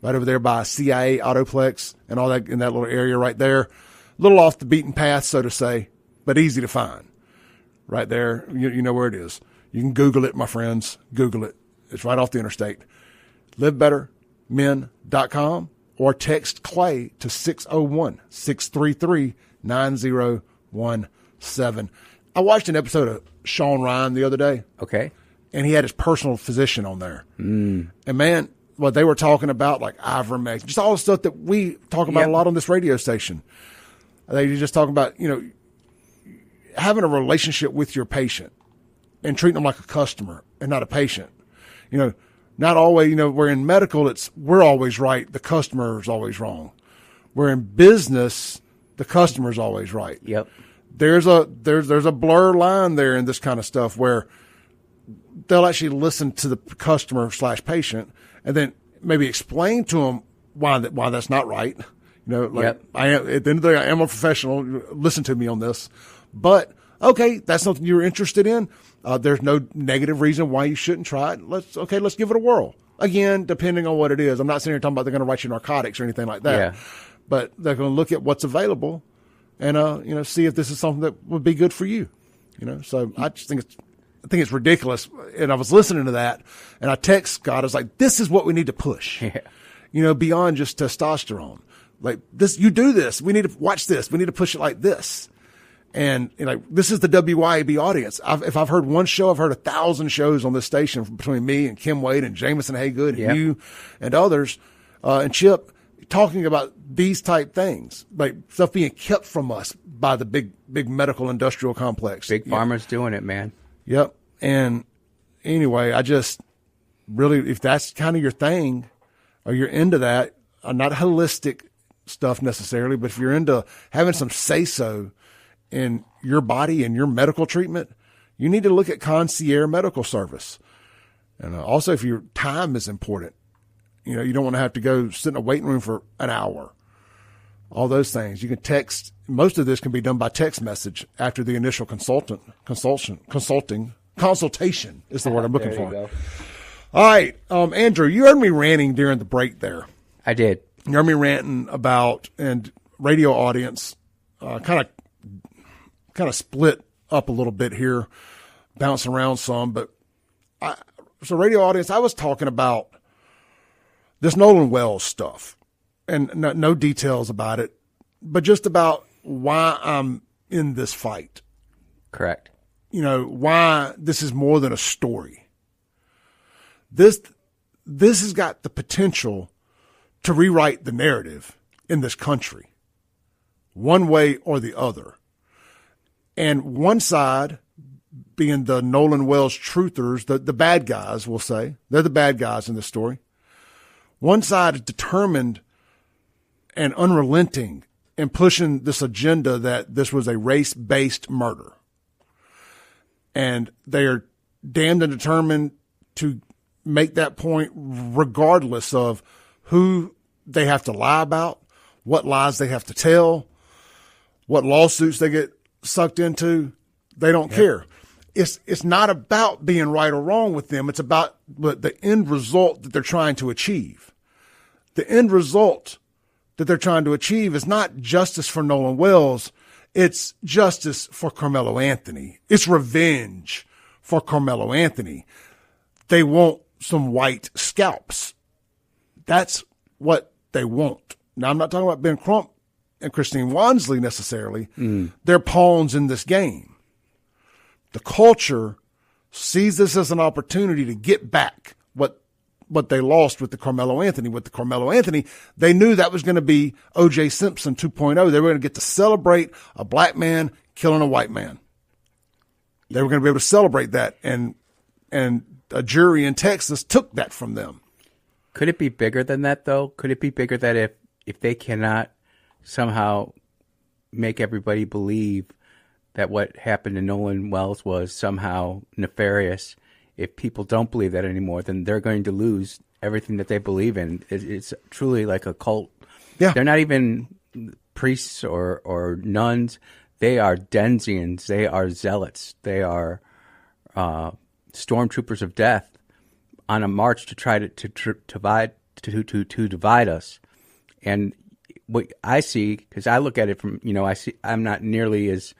right over there by CIA Autoplex and all that in that little area right there. A little off the beaten path, so to say, but easy to find. Right there, you know where it is. You can Google it, my friends. Google it. It's right off the interstate. LiveBetterMen.com or text Clay to 601-633-9017. I watched an episode of Sean Ryan the other day. Okay. And he had his personal physician on there. And man, what they were talking about, like ivermectin, just all the stuff that we talk about a lot on this radio station. They were just talking about, having a relationship with your patient and treating them like a customer and not a patient. Not always, we're in medical, we're always right. The customer is always wrong. We're in business, the customer is always right. Yep. There's a blur line there in this kind of stuff where they'll actually listen to the customer / patient and then maybe explain to them why that's not right. I am, at the end of the day, I am a professional. Listen to me on this. But, okay, that's something you're interested in. There's no negative reason why you shouldn't try it. Let's give it a whirl. Again, depending on what it is. I'm not sitting here talking about they're going to write you narcotics or anything like that. Yeah. But they're going to look at what's available and, see if this is something that would be good for you. So I just think it's ridiculous. And I was listening to that and I text Scott. I was like, this is what we need to push, beyond just testosterone. Like this, you do this. We need to watch this. We need to push it like this. And this is the WYAB audience. If I've heard one show, I've heard 1,000 shows on this station between me and Kim Wade and Jameson Haygood and you and others, and Chip talking about these type things, like stuff being kept from us by the big medical industrial complex. Big pharma's doing it, man. Yep. And anyway, I just really, if that's kind of your thing or you're into that, not holistic stuff necessarily, but if you're into having some say-so in your body and your medical treatment, you need to look at concierge medical service. And also, if your time is important, you don't want to have to go sit in a waiting room for an hour. All those things. You can text. Most of this can be done by text message after the initial consultation is the word I'm looking for. Go. All right. Andrew, you heard me ranting during the break there. I did. You heard me ranting about, and radio audience, kind of split up a little bit here, bouncing around some, but so radio audience, I was talking about this Nolan Wells stuff and no details about it, but just about why I'm in this fight. Correct. Why this is more than a story. This has got the potential to rewrite the narrative in this country, one way or the other. And one side being the Nolan Wells truthers, the bad guys, we'll say. They're the bad guys in this story. One side is determined and unrelenting in pushing this agenda that this was a race-based murder. And they are damned and determined to make that point regardless of who they have to lie about, what lies they have to tell, what lawsuits they get sucked into. They don't care. It's not about being right or wrong with them. It's about the end result that they're trying to achieve. The end result that they're trying to achieve is not justice for Nolan Wells. It's justice for Carmelo Anthony. It's revenge for Carmelo Anthony. They want some white scalps. That's what they want. Now, I'm not talking about Ben Crump and Christine Wansley necessarily. They're pawns in this game. The culture sees this as an opportunity to get back what they lost with the Carmelo Anthony. With the Carmelo Anthony, they knew that was going to be O.J. Simpson 2.0. They were going to get to celebrate a black man killing a white man. They were going to be able to celebrate that, and a jury in Texas took that from them. Could it be bigger than that, though? Could it be bigger that if they cannot somehow make everybody believe that what happened to Nolan Wells was somehow nefarious, if people don't believe that anymore, then they're going to lose everything that they believe in. It's truly like a cult. Yeah. They're not even priests or nuns. They are Denzians. They are zealots. They are stormtroopers of death on a march to try to divide us. And what I see, because I look at it from, I'm not nearly as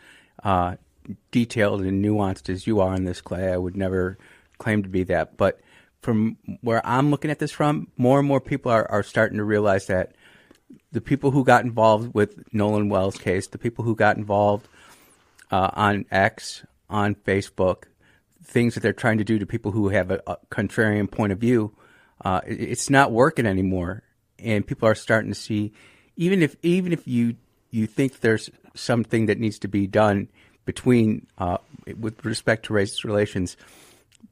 detailed and nuanced as you are in this, Clay. I would never claim to be that. But from where I'm looking at this from, more and more people are starting to realize that the people who got involved with Nolan Wells' case, the people who got involved on X, on Facebook, things that they're trying to do to people who have a contrarian point of view, it's not working anymore. And people are starting to see, even if you think there's something that needs to be done between with respect to race relations,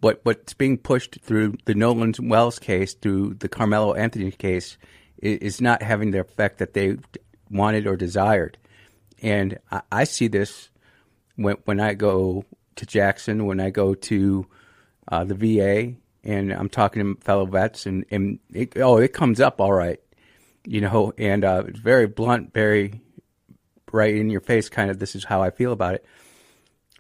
what's being pushed through the Nolan Wells case, through the Carmelo Anthony case, is not having the effect that they wanted or desired. And I see this when I go to Jackson, when I go to the VA, and I'm talking to fellow vets, and it comes up all right, and it's very blunt, very right in your face, kind of, this is how I feel about it.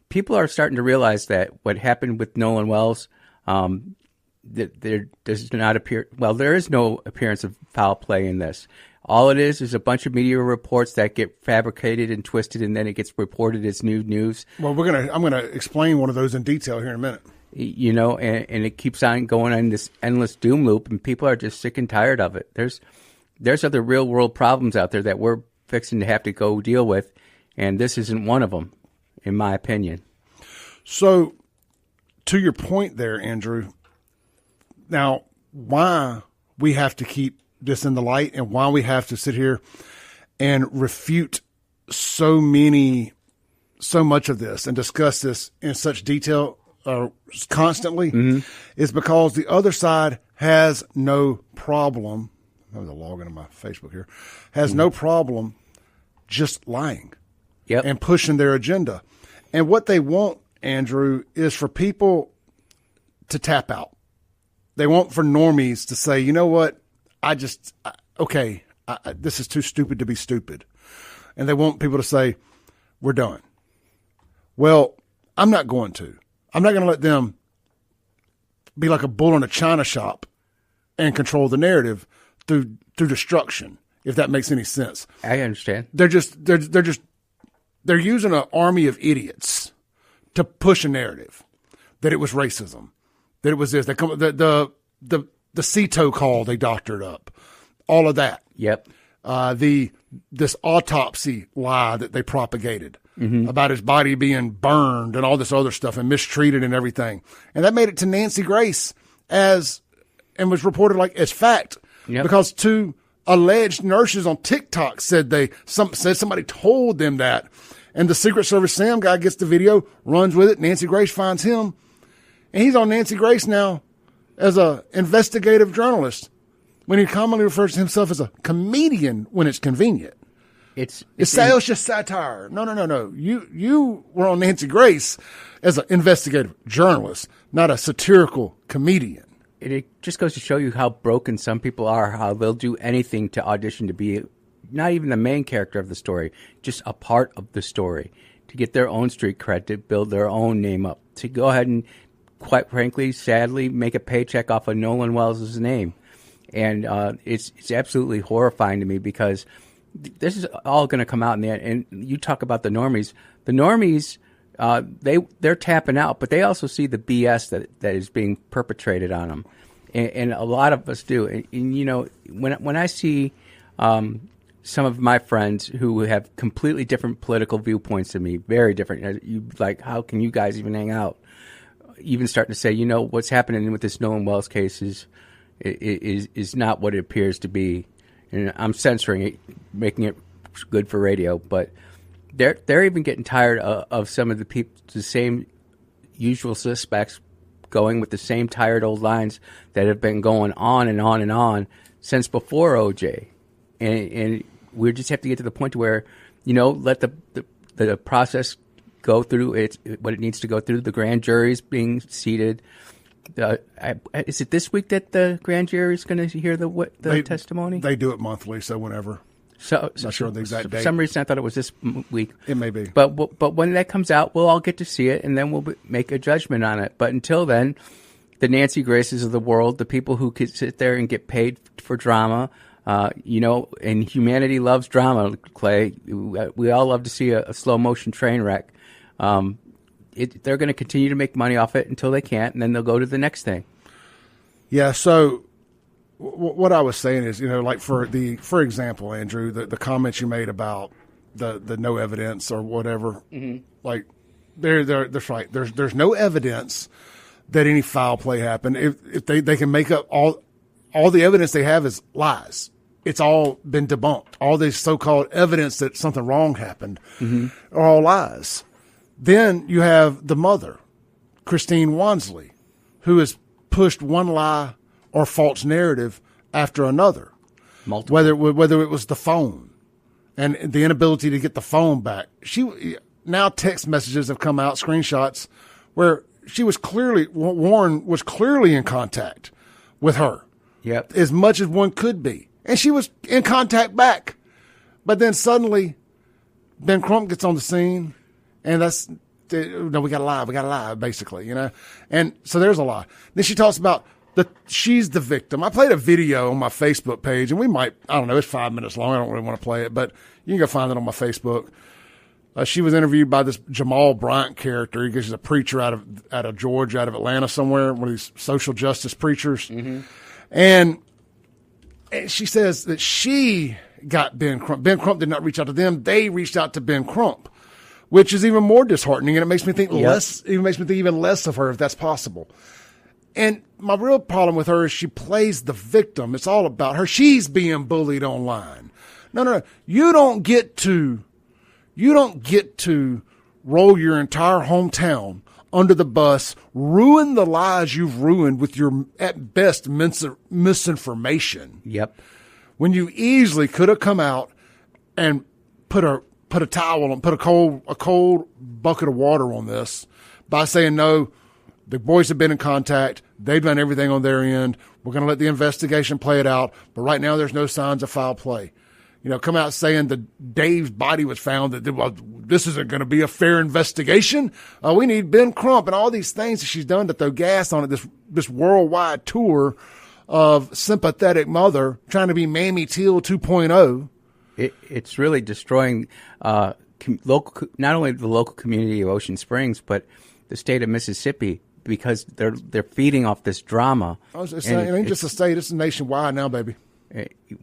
People are starting to realize that what happened with Nolan Wells, that there does not appear, well, there is no appearance of foul play in this. All it is a bunch of media reports that get fabricated and twisted, and then it gets reported as new news. Well, I'm gonna explain one of those in detail here in a minute. And it keeps on going on this endless doom loop, and people are just sick and tired of it. There's other real world problems out there that we're fixing to have to go deal with, and this isn't one of them, in my opinion. So, to your point there, Andrew, now why we have to keep this in the light and why we have to sit here and refute so much of this and discuss this in such detail constantly is because the other side has no problem. I'm logging in my Facebook here. Has no problem just lying and pushing their agenda. And what they want, Andrew, is for people to tap out. They want for normies to say, you know what? This is too stupid to be stupid. And they want people to say, we're done. Well, I'm not going to. I'm not going to let them be like a bull in a china shop and control the narrative through destruction, if that makes any sense. I understand. They're using an army of idiots to push a narrative that it was racism, that it was this. They come the CETO call they doctored up, all of that. Yep. This autopsy lie that they propagated about his body being burned and all this other stuff and mistreated and everything, and that made it to Nancy Grace and was reported like as fact because two alleged nurses on TikTok said somebody told them that, and the Secret Service Sam guy gets the video, runs with it. Nancy Grace finds him, and he's on Nancy Grace now as a investigative journalist, when he commonly refers to himself as a comedian when it's convenient. It's just satire. No. You were on Nancy Grace as an investigative journalist, not a satirical comedian. It just goes to show you how broken some people are, how they'll do anything to audition to be not even the main character of the story, just a part of the story, to get their own street cred, to build their own name up, to go ahead and, quite frankly, sadly, make a paycheck off of Nolan Wells' name. And it's absolutely horrifying to me, because this is all going to come out in the end. And you talk about the normies. The normies, they're tapping out, but they also see the BS that is being perpetrated on them. And a lot of us do. And when I see some of my friends who have completely different political viewpoints than me, very different, you like, how can you guys even hang out? Even starting to say, what's happening with this Nolan Wells case is not what it appears to be. And I'm censoring it, making it good for radio, but they're even getting tired of some of the same usual suspects going with the same tired old lines that have been going on and on and on since before OJ. And we just have to get to the point where, let the process go through what it needs to go through. The grand jury's being seated. Is it this week that the grand jury is going to hear the testimony? They do it monthly, so whenever. Not sure the exact date. For some reason, I thought it was this week. It may be. But when that comes out, we'll all get to see it, and then we'll make a judgment on it. But until then, the Nancy Graces of the world, the people who could sit there and get paid for drama, and humanity loves drama, Clay. We all love to see a slow motion train wreck. They're going to continue to make money off it until they can't, and then they'll go to the next thing. Yeah. So what I was saying is, like for example, Andrew, the comments you made about the no evidence or whatever. Like that's right. There's no evidence that any foul play happened. If they can make up all the evidence they have is lies. It's all been debunked. All this so-called evidence that something wrong happened are all lies. Then you have the mother, Christine Wansley, who has pushed one lie or false narrative after another. Multiple. Whether it was the phone and the inability to get the phone back. Now text messages have come out, screenshots, where Warren was clearly in contact with her. Yep. As much as one could be. And she was in contact back. But then suddenly, Ben Crump gets on the scene, and we got to lie, basically, you know. And so there's a lie. Then she talks about she's the victim. I played a video on my Facebook page, and it's 5 minutes long. I don't really want to play it, but you can go find it on my Facebook. She was interviewed by this Jamal Bryant character. He's a preacher out of Georgia, out of Atlanta somewhere, one of these social justice preachers. And she says that she got Ben Crump. Ben Crump did not reach out to them. They reached out to Ben Crump, which is even more disheartening. And it makes me think even less of her, if that's possible. And my real problem with her is she plays the victim. It's all about her. She's being bullied online. No. You don't get to roll your entire hometown under the bus, ruin the lives you've ruined with your, at best, misinformation. Yep. When you easily could have come out and put a towel on, put a cold bucket of water on this by saying, no, the boys have been in contact. They've done everything on their end. We're going to let the investigation play it out. But right now there's no signs of foul play. You know, come out saying that Dave's body was found, that this isn't going to be a fair investigation. We need Ben Crump and all these things that she's done to throw gas on it, this worldwide tour of sympathetic mother trying to be Mamie Till 2.0. It's really destroying local, not only the local community of Ocean Springs, but the state of Mississippi, because they're feeding off this drama. It ain't just a state; it's nationwide now, baby.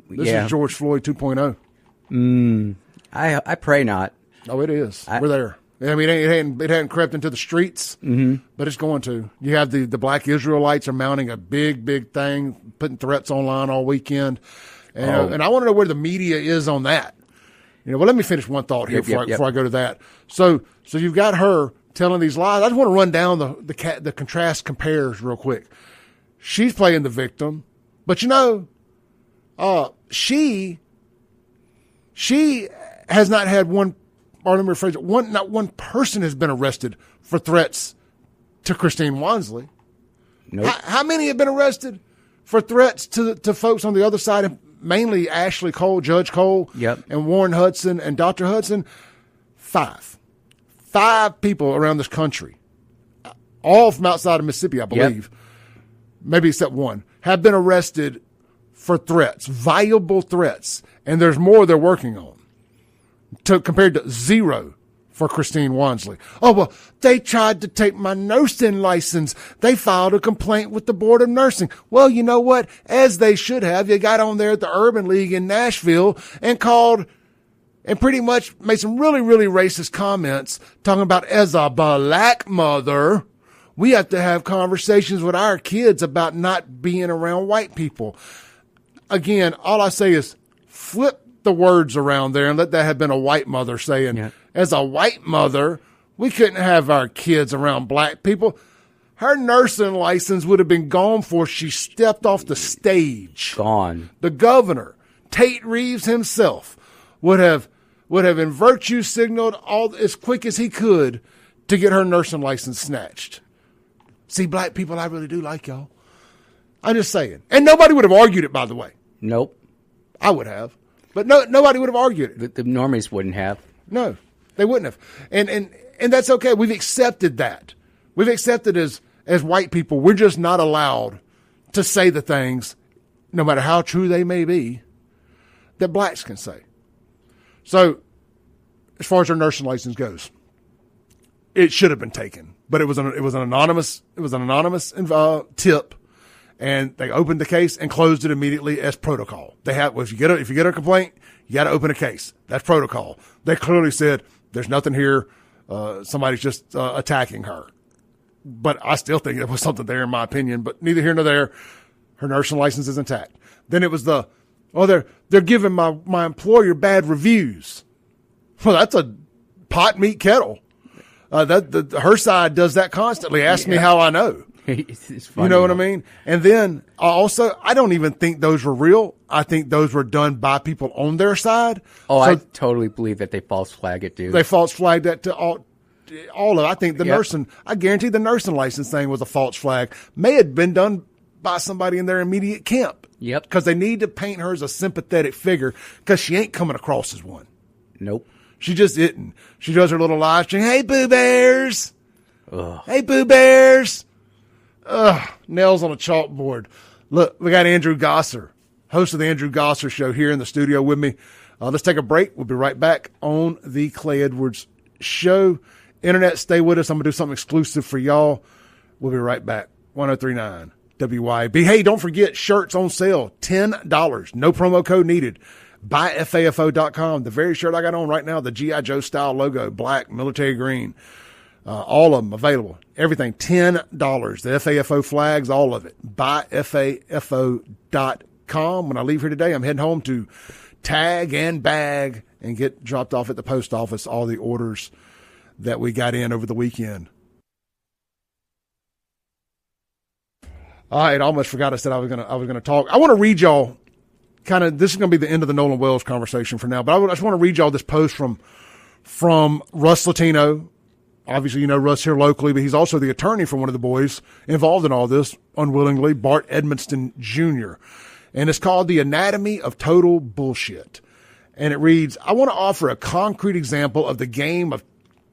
This is George Floyd 2.0. I pray not. Oh, it is. We're there. I mean, it hadn't crept into the streets, but it's going to. You have the Black Israelites are mounting a big thing, putting threats online all weekend, and I want to know where the media is on that. You know, well, let me finish one thought here before I go to that. So you've got her telling these lies. I just want to run down the contrast compares real quick. She's playing the victim, but you know. She has not had not one person has been arrested for threats to Christine Wansley. Nope. How many have been arrested for threats to folks on the other side, mainly Ashley Cole, Judge Cole, and Warren Hudson and Dr. Hudson? 5 people around this country, all from outside of Mississippi, I believe, maybe except one, have been arrested for threats, viable threats, and there's more they're working on, compared to 0 for Christine Wansley. Oh, well, they tried to take my nursing license. They filed a complaint with the Board of Nursing. Well, you know what? As they should have. You got on there at the Urban League in Nashville and called and pretty much made some really, really racist comments talking about, as a black mother, we have to have conversations with our kids about not being around white people. Again, all I say is flip the words around there and let that have been a white mother saying, as a white mother, we couldn't have our kids around black people. Her nursing license would have been gone before she stepped off the stage. Gone. The governor, Tate Reeves himself, would have in virtue signaled all as quick as he could to get her nursing license snatched. See, black people, I really do like y'all. I'm just saying. And nobody would have argued it, by the way. Nope. I would have. But nobody would have argued it. The normies wouldn't have. No, they wouldn't have. And that's okay. We've accepted that. We've accepted as white people, we're just not allowed to say the things, no matter how true they may be, that blacks can say. So, as far as her nursing license goes, it should have been taken. But it was an anonymous tip. And they opened the case and closed it immediately as protocol. They have, well, if you get a complaint, you got to open a case. That's protocol. They clearly said there's nothing here. Somebody's just attacking her. But I still think there was something there, in my opinion. But neither here nor there. Her nursing license is intact. Then it was they're giving my employer bad reviews. Well, that's a pot meat kettle. Her side does that constantly. Ask me how I know. It's funny, you know what I mean? And then also, I don't even think those were real. I think those were done by people on their side. Oh, so I totally believe that they false flag it, dude. They false flagged that to all of it. I think the nursing, I guarantee the nursing license thing was a false flag. May have been done by somebody in their immediate camp. Yep. Because they need to paint her as a sympathetic figure because she ain't coming across as one. Nope. She just isn't. She does her little live stream. Hey, Boo Bears. Ugh. Hey, Boo Bears. Ugh, nails on a chalkboard. Look, we got Andrew Gosser, host of the Andrew Gosser Show, here in the studio with me. Let's take a break. We'll be right back on the Clay Edwards Show. Internet, stay with us. I'm going to do something exclusive for y'all. We'll be right back. 1039 WYB. Hey, don't forget, shirts on sale, $10. No promo code needed. BuyFAFO.com. The very shirt I got on right now, the G.I. Joe style logo, black, military green. All of them available. Everything, $10. The FAFO flags, all of it. BuyFAFO.com. When I leave here today, I'm heading home to tag and bag and get dropped off at the post office all the orders that we got in over the weekend. All right, I almost forgot I said I was gonna talk. I want to read y'all this is going to be the end of the Nolan Wells conversation for now, but I just want to read y'all this post from Russ Latino. Obviously, you know Russ here locally, but he's also the attorney for one of the boys involved in all this, unwillingly, Bart Edmonston Jr. And it's called The Anatomy of Total Bullshit. And it reads, I want to offer a concrete example of the game of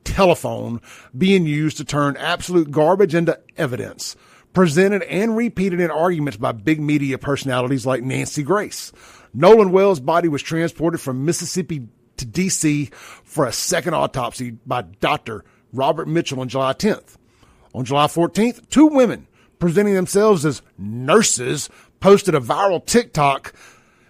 telephone being used to turn absolute garbage into evidence, presented and repeated in arguments by big media personalities like Nancy Grace. Nolan Wells' body was transported from Mississippi to D.C. for a second autopsy by Dr. Robert Mitchell on July 10th. On July 14th, two women presenting themselves as nurses posted a viral TikTok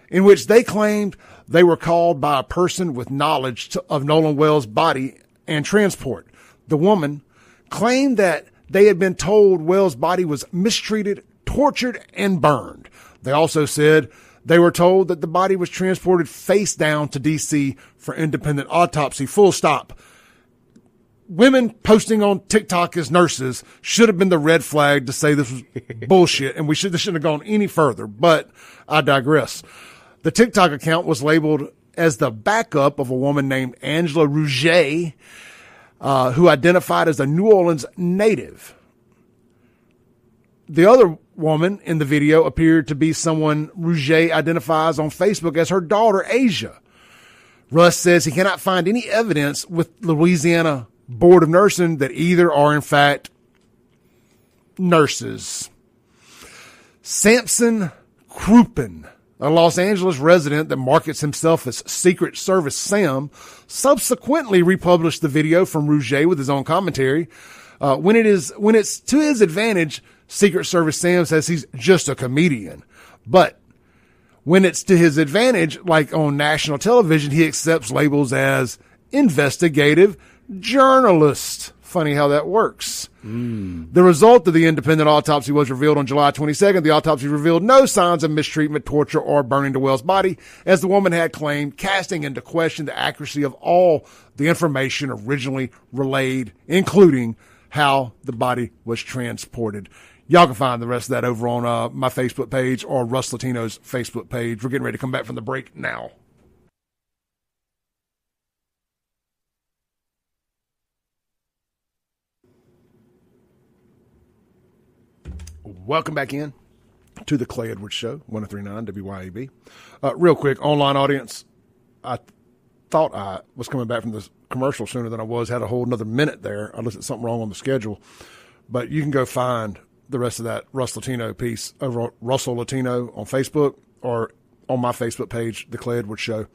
in which they claimed they were called by a person with knowledge of Nolan Wells' body and transport. The woman claimed that they had been told Wells' body was mistreated, tortured, and burned. They also said they were told that the body was transported face down to D.C. for independent autopsy, full stop. Women posting on TikTok as nurses should have been the red flag to say this was bullshit, and this shouldn't have gone any further, but I digress. The TikTok account was labeled as the backup of a woman named Angela Rouget, who identified as a New Orleans native. The other woman in the video appeared to be someone Rouget identifies on Facebook as her daughter, Asia. Russ says he cannot find any evidence with Louisiana Board of Nursing that either are, in fact, nurses. Samson Crouppen, a Los Angeles resident that markets himself as Secret Service Sam, subsequently republished the video from Rouget with his own commentary. When it's to his advantage, Secret Service Sam says he's just a comedian. But when it's to his advantage, like on national television, he accepts labels as investigative journalist. Funny how that works. The result of the independent autopsy was revealed on July 22nd. The autopsy revealed no signs of mistreatment, torture, or burning to Wells' body, as the woman had claimed, casting into question the accuracy of all the information originally relayed, including how the body was transported. Y'all can find the rest of that over on my Facebook page or Russ Latino's Facebook page. We're getting ready to come back from the break now. Welcome back in to the Clay Edwards Show, 1039 WYAB. Real quick, online audience, I thought I was coming back from this commercial sooner than I was, had a whole another minute there. I looked at something wrong on the schedule. But you can go find the rest of that Russ Latino piece over at Russell Latino on Facebook or on my Facebook page, The Clay Edwards Show.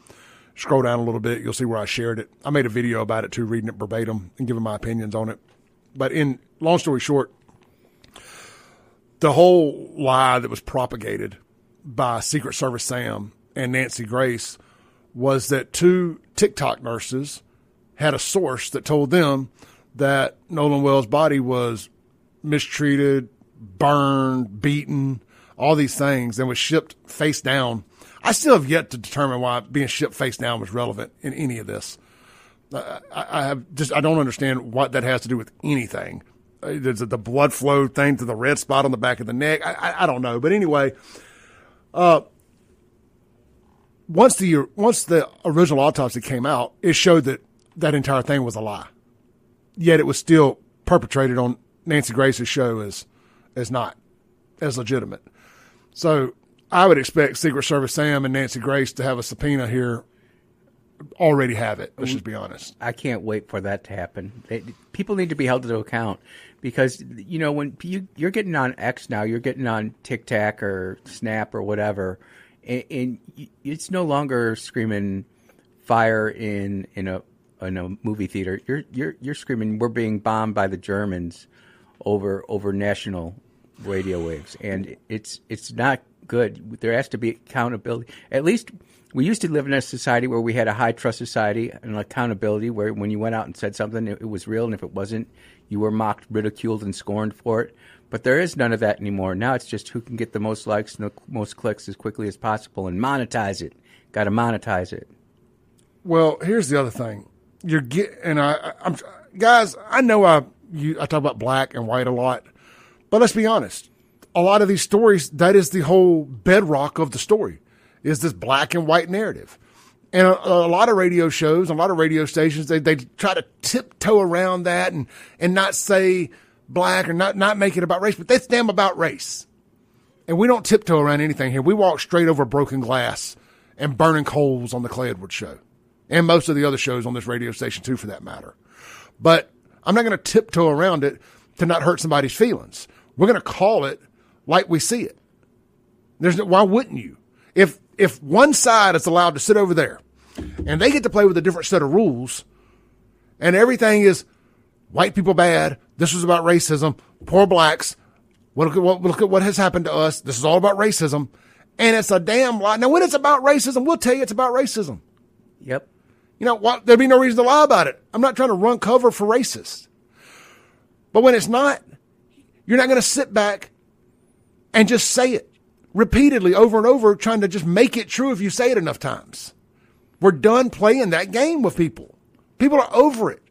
Scroll down a little bit, you'll see where I shared it. I made a video about it too, reading it verbatim and giving my opinions on it. But in long story short, the whole lie that was propagated by Secret Service Sam and Nancy Grace was that 2 TikTok nurses had a source that told them that Nolan Wells' body was mistreated, burned, beaten, all these things, and was shipped face down. I still have yet to determine why being shipped face down was relevant in any of this. I don't understand what that has to do with anything. There's the blood flow thing to the red spot on the back of the neck. I don't know. But anyway, once the original autopsy came out, it showed that entire thing was a lie. Yet it was still perpetrated on Nancy Grace's show as not as legitimate. So I would expect Secret Service Sam and Nancy Grace to have a subpoena here. Already have it. Let's just be honest. I can't wait for that to happen. People need to be held to account because, when you're getting on X now, you're getting on TikTok or Snap or whatever, and it's no longer screaming fire in a movie theater. You're screaming we're being bombed by the Germans over national radio waves, and it's not good. There has to be accountability. At least we used to live in a society where we had a high trust society and accountability, where when you went out and said something, it was real, and if it wasn't, you were mocked, ridiculed, and scorned for it. But there is none of that anymore. Now it's just who can get the most likes and the most clicks as quickly as possible and monetize it. Got to monetize it. Well, here's the other thing. Guys, I know I talk about black and white a lot, but let's be honest. A lot of these stories, that is the whole bedrock of the story, is this black and white narrative. And a lot of radio shows, a lot of radio stations, they try to tiptoe around that and not say black or not make it about race, but that's damn about race. And we don't tiptoe around anything here. We walk straight over broken glass and burning coals on the Clay Edwards show. And most of the other shows on this radio station too, for that matter. But I'm not going to tiptoe around it to not hurt somebody's feelings. We're going to call it like we see it. Why wouldn't you? If one side is allowed to sit over there and they get to play with a different set of rules and everything is white people bad, this was about racism, poor blacks, look at what has happened to us, this is all about racism, and it's a damn lie. Now, when it's about racism, we'll tell you it's about racism. Yep. You know what? There'd be no reason to lie about it. I'm not trying to run cover for racists. But when it's not, you're not going to sit back and just say it repeatedly over and over, trying to just make it true if you say it enough times. We're done playing that game with people. People are over it.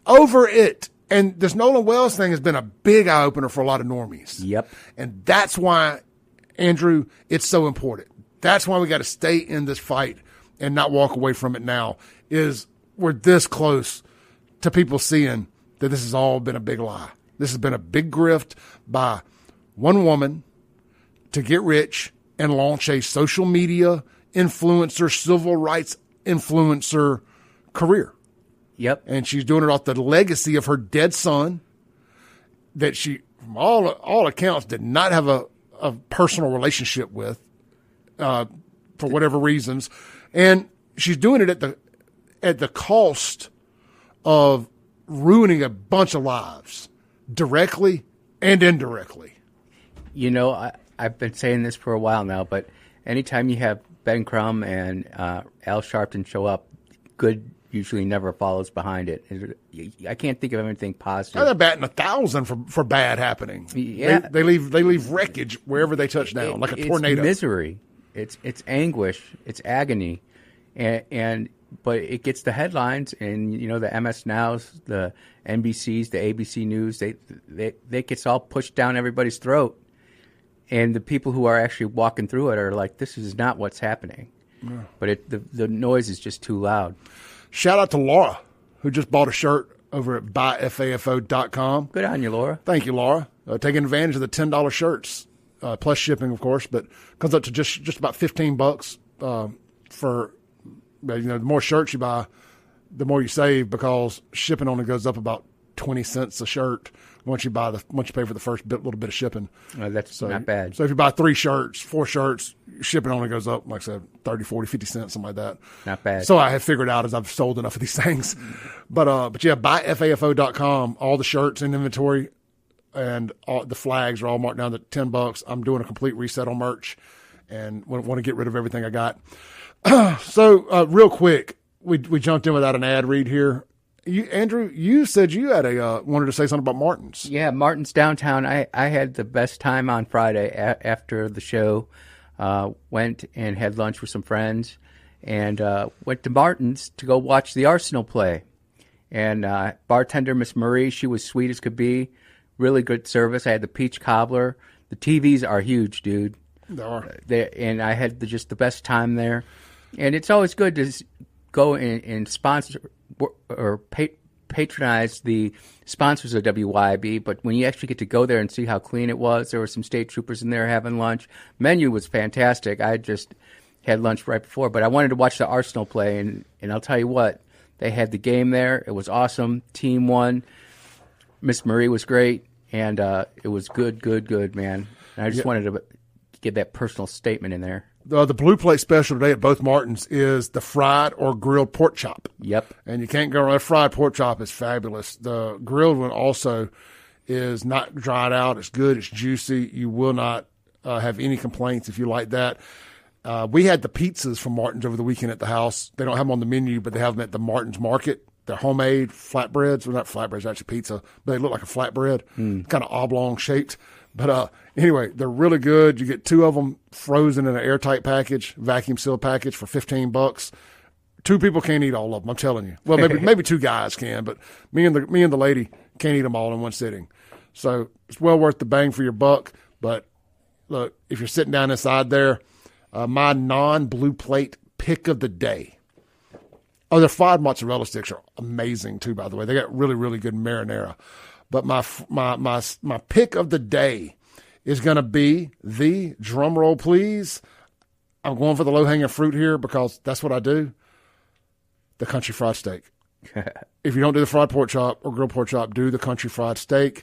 Over it. And this Nolan Wells thing has been a big eye-opener for a lot of normies. Yep. And that's why, Andrew, it's so important. That's why we got to stay in this fight and not walk away from it now, is we're this close to people seeing that this has all been a big lie. This has been a big grift by one woman to get rich and launch a social media influencer, civil rights influencer career. Yep. And she's doing it off the legacy of her dead son that she, from all accounts, did not have a personal relationship with for whatever reasons. And she's doing it at the cost of ruining a bunch of lives, directly and indirectly. I've been saying this for a while now, but anytime you have Ben Crumb and Al Sharpton show up, good usually never follows behind it. I can't think of anything positive. They're batting 1,000 for bad happening. Yeah, they leave wreckage wherever they touch down, like a tornado. It's misery. It's anguish. It's agony, but it gets the headlines, and the MS Nows, the NBCs, the ABC News. They gets all pushed down everybody's throat, and the people who are actually walking through it are like, "This is not what's happening." Yeah. But the noise is just too loud. Shout out to Laura, who just bought a shirt over at buyfafo.com. Good on you, Laura. Thank you, Laura. Taking advantage of the $10 shirts, plus shipping, of course, but comes up to just about $15 for, the more shirts you buy, the more you save, because shipping only goes up about 20 cents a shirt once you pay for the first little bit of shipping. That's not bad. So if you buy 3 shirts, 4 shirts, shipping only goes up, like I said, 30, 40, 50 cents, something like that. Not bad. So I have figured out as I've sold enough of these things. But yeah, buyfafo.com, all the shirts in inventory and the flags are all marked down to $10. I'm doing a complete reset on merch and want to get rid of everything I got. So real quick, we jumped in without an ad read here. Andrew, you said you had wanted to say something about Martin's. Yeah, Martin's downtown. I had the best time on Friday after the show. Went and had lunch with some friends and went to Martin's to go watch the Arsenal play. And bartender, Miss Marie, she was sweet as could be. Really good service. I had the peach cobbler. The TVs are huge, dude. They are. And I had just the best time there. And it's always good to go and sponsor or patronize the sponsors of WYB, but when you actually get to go there and see how clean it was, there were some state troopers in there having lunch. Menu was fantastic. I just had lunch right before, but I wanted to watch the Arsenal play, and I'll tell you what, they had the game there. It was awesome. Team won. Miss Marie was great, and it was good, man. And I just wanted to get that personal statement in there. The blue plate special today at both Martins is the fried or grilled pork chop. Yep. And you can't go wrong. That fried pork chop is fabulous. The grilled one also is not dried out. It's good. It's juicy. You will not have any complaints if you like that. We had the pizzas from Martin's over the weekend at the house. They don't have them on the menu, but they have them at the Martin's Market. They're homemade flatbreads. Well, not flatbreads, actually pizza, but they look like a flatbread, kind of oblong shaped. But anyway, they're really good. You get 2 of them frozen in an airtight package, vacuum sealed package for $15. 2 people can't eat all of them. I'm telling you. Well, maybe 2 guys can, but me and the lady can't eat them all in one sitting. So it's well worth the bang for your buck. But look, if you're sitting down inside there, my non-blue plate pick of the day. Oh, their fried mozzarella sticks are amazing too. By the way, they got really, really good marinara. But my pick of the day is going to be the, drum roll please, I'm going for the low-hanging fruit here because that's what I do, the country fried steak. If you don't do the fried pork chop or grilled pork chop, do the country fried steak,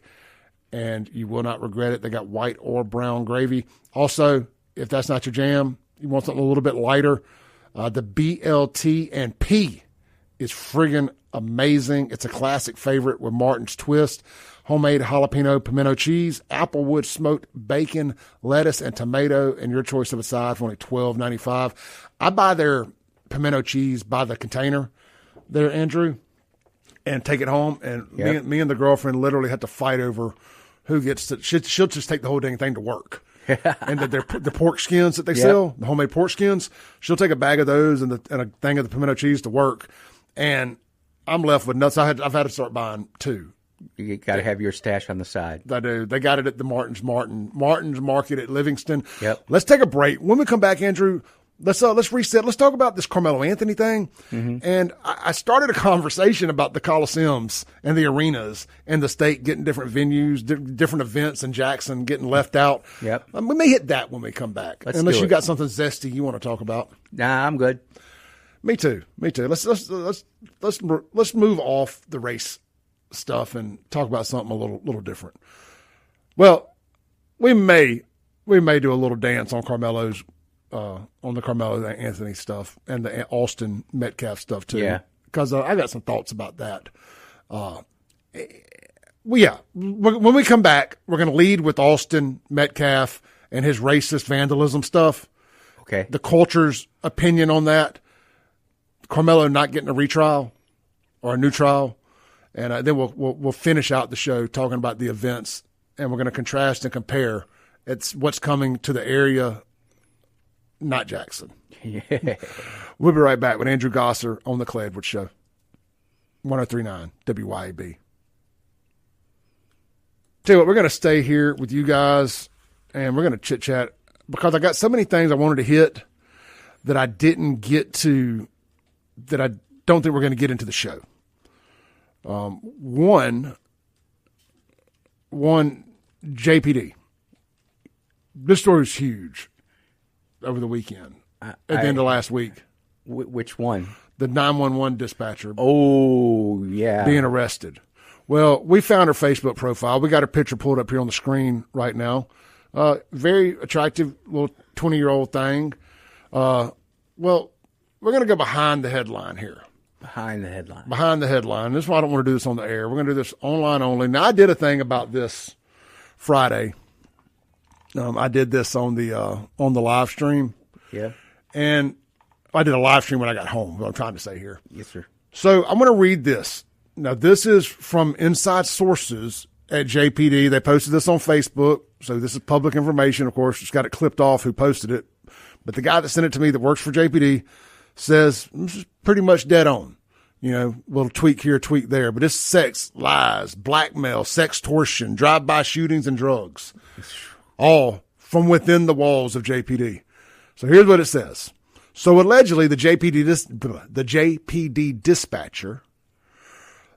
and you will not regret it. They got white or brown gravy. Also, if that's not your jam, you want something a little bit lighter, the BLT and P is friggin' amazing. It's a classic favorite with Martin's twist. Homemade jalapeno pimento cheese, applewood smoked bacon, lettuce, and tomato, and your choice of a side for only $12.95. I buy their pimento cheese by the container there, Andrew, and take it home. And me and the girlfriend literally had to fight over who gets to. She'll just take the whole dang thing to work. And the pork skins that they sell, the homemade pork skins, she'll take a bag of those and a thing of the pimento cheese to work. And I'm left with nuts. I've had to start buying 2. You got to have your stash on the side. I do. They got it at the Martin's Market at Livingston. Yep. Let's take a break. When we come back, Andrew, let's reset. Let's talk about this Carmelo Anthony thing. Mm-hmm. And I started a conversation about the Coliseums and the arenas and the state getting different venues, different events, and Jackson getting left out. Yep. We may hit that when we come back, unless you got something zesty you want to talk about. Nah, I'm good. Me too. Let's move off the race stuff and talk about something a little different. Well, we may do a little dance on Carmelo's on the Carmelo Anthony stuff and the Austin Metcalf stuff too. Yeah, because I got some thoughts about that. When we come back, we're going to lead with Austin Metcalf and his racist vandalism stuff. Okay, the culture's opinion on that. Carmelo not getting a retrial or a new trial, and then we'll finish out the show talking about the events, and we're going to contrast and compare. It's what's coming to the area, not Jackson. Yeah. We'll be right back with Andrew Gosser on the Clay Edwards Show, 103.9 WYAB. Tell you what, we're going to stay here with you guys, and we're going to chit chat because I got so many things I wanted to hit that I didn't get to. That I don't think we're going to get into the show. One, JPD. This story is huge over the weekend, at the end of last week. Which one? The 911 dispatcher. Oh, yeah. Being arrested. Well, we found her Facebook profile. We got her picture pulled up here on the screen right now. Very attractive little 20-year-old thing. Well, we're going to go behind the headline here. Behind the headline. Behind the headline. This is why I don't want to do this on the air. We're going to do this online only. Now, I did a thing about this Friday. I did this on the live stream. Yeah. And I did a live stream when I got home, what I'm trying to say here. Yes, sir. So I'm going to read this. Now, this is from inside sources at JPD. They posted this on Facebook. So this is public information. Of course, it's got it clipped off who posted it. But the guy that sent it to me that works for JPD says this is pretty much dead on. You know, little tweak here, tweak there. But it's sex, lies, blackmail, sextortion, drive-by shootings, and drugs. All from within the walls of JPD. So here's what it says. So allegedly, the JPD dispatcher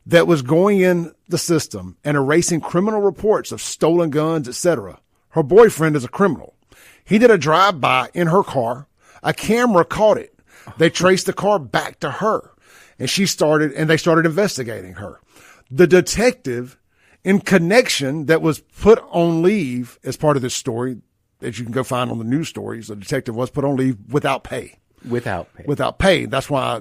that was going in the system and erasing criminal reports of stolen guns, etc. Her boyfriend is a criminal. He did a drive-by in her car. A camera caught it. They traced the car back to her. And they started investigating her. The detective in connection that was put on leave as part of this story that you can go find on the news stories, the detective was put on leave without pay. Without pay. That's why I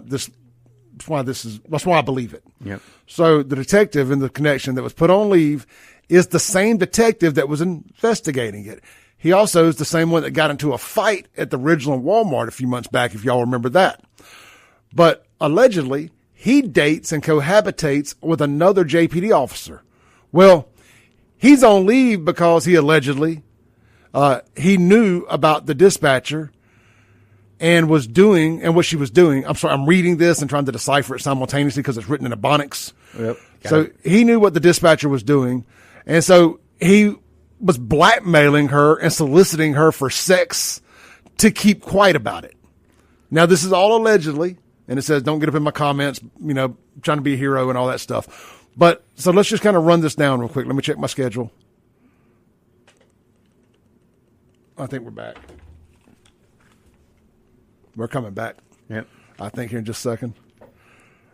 believe it. Yep. So the detective in the connection that was put on leave is the same detective that was investigating it. He also is the same one that got into a fight at the Ridgeland Walmart a few months back, if y'all remember that. But allegedly, he dates and cohabitates with another JPD officer. Well, he's on leave because he allegedly, he knew about the dispatcher and what she was doing. I'm sorry, I'm reading this and trying to decipher it simultaneously because it's written in Ebonics. Yep. So he knew what the dispatcher was doing. And so he was blackmailing her and soliciting her for sex to keep quiet about it. Now, this is all allegedly, and it says, don't get up in my comments, you know, trying to be a hero and all that stuff. But so let's just kind of run this down real quick. Let me check my schedule. I think we're back. We're coming back. Yep. I think here in just a second.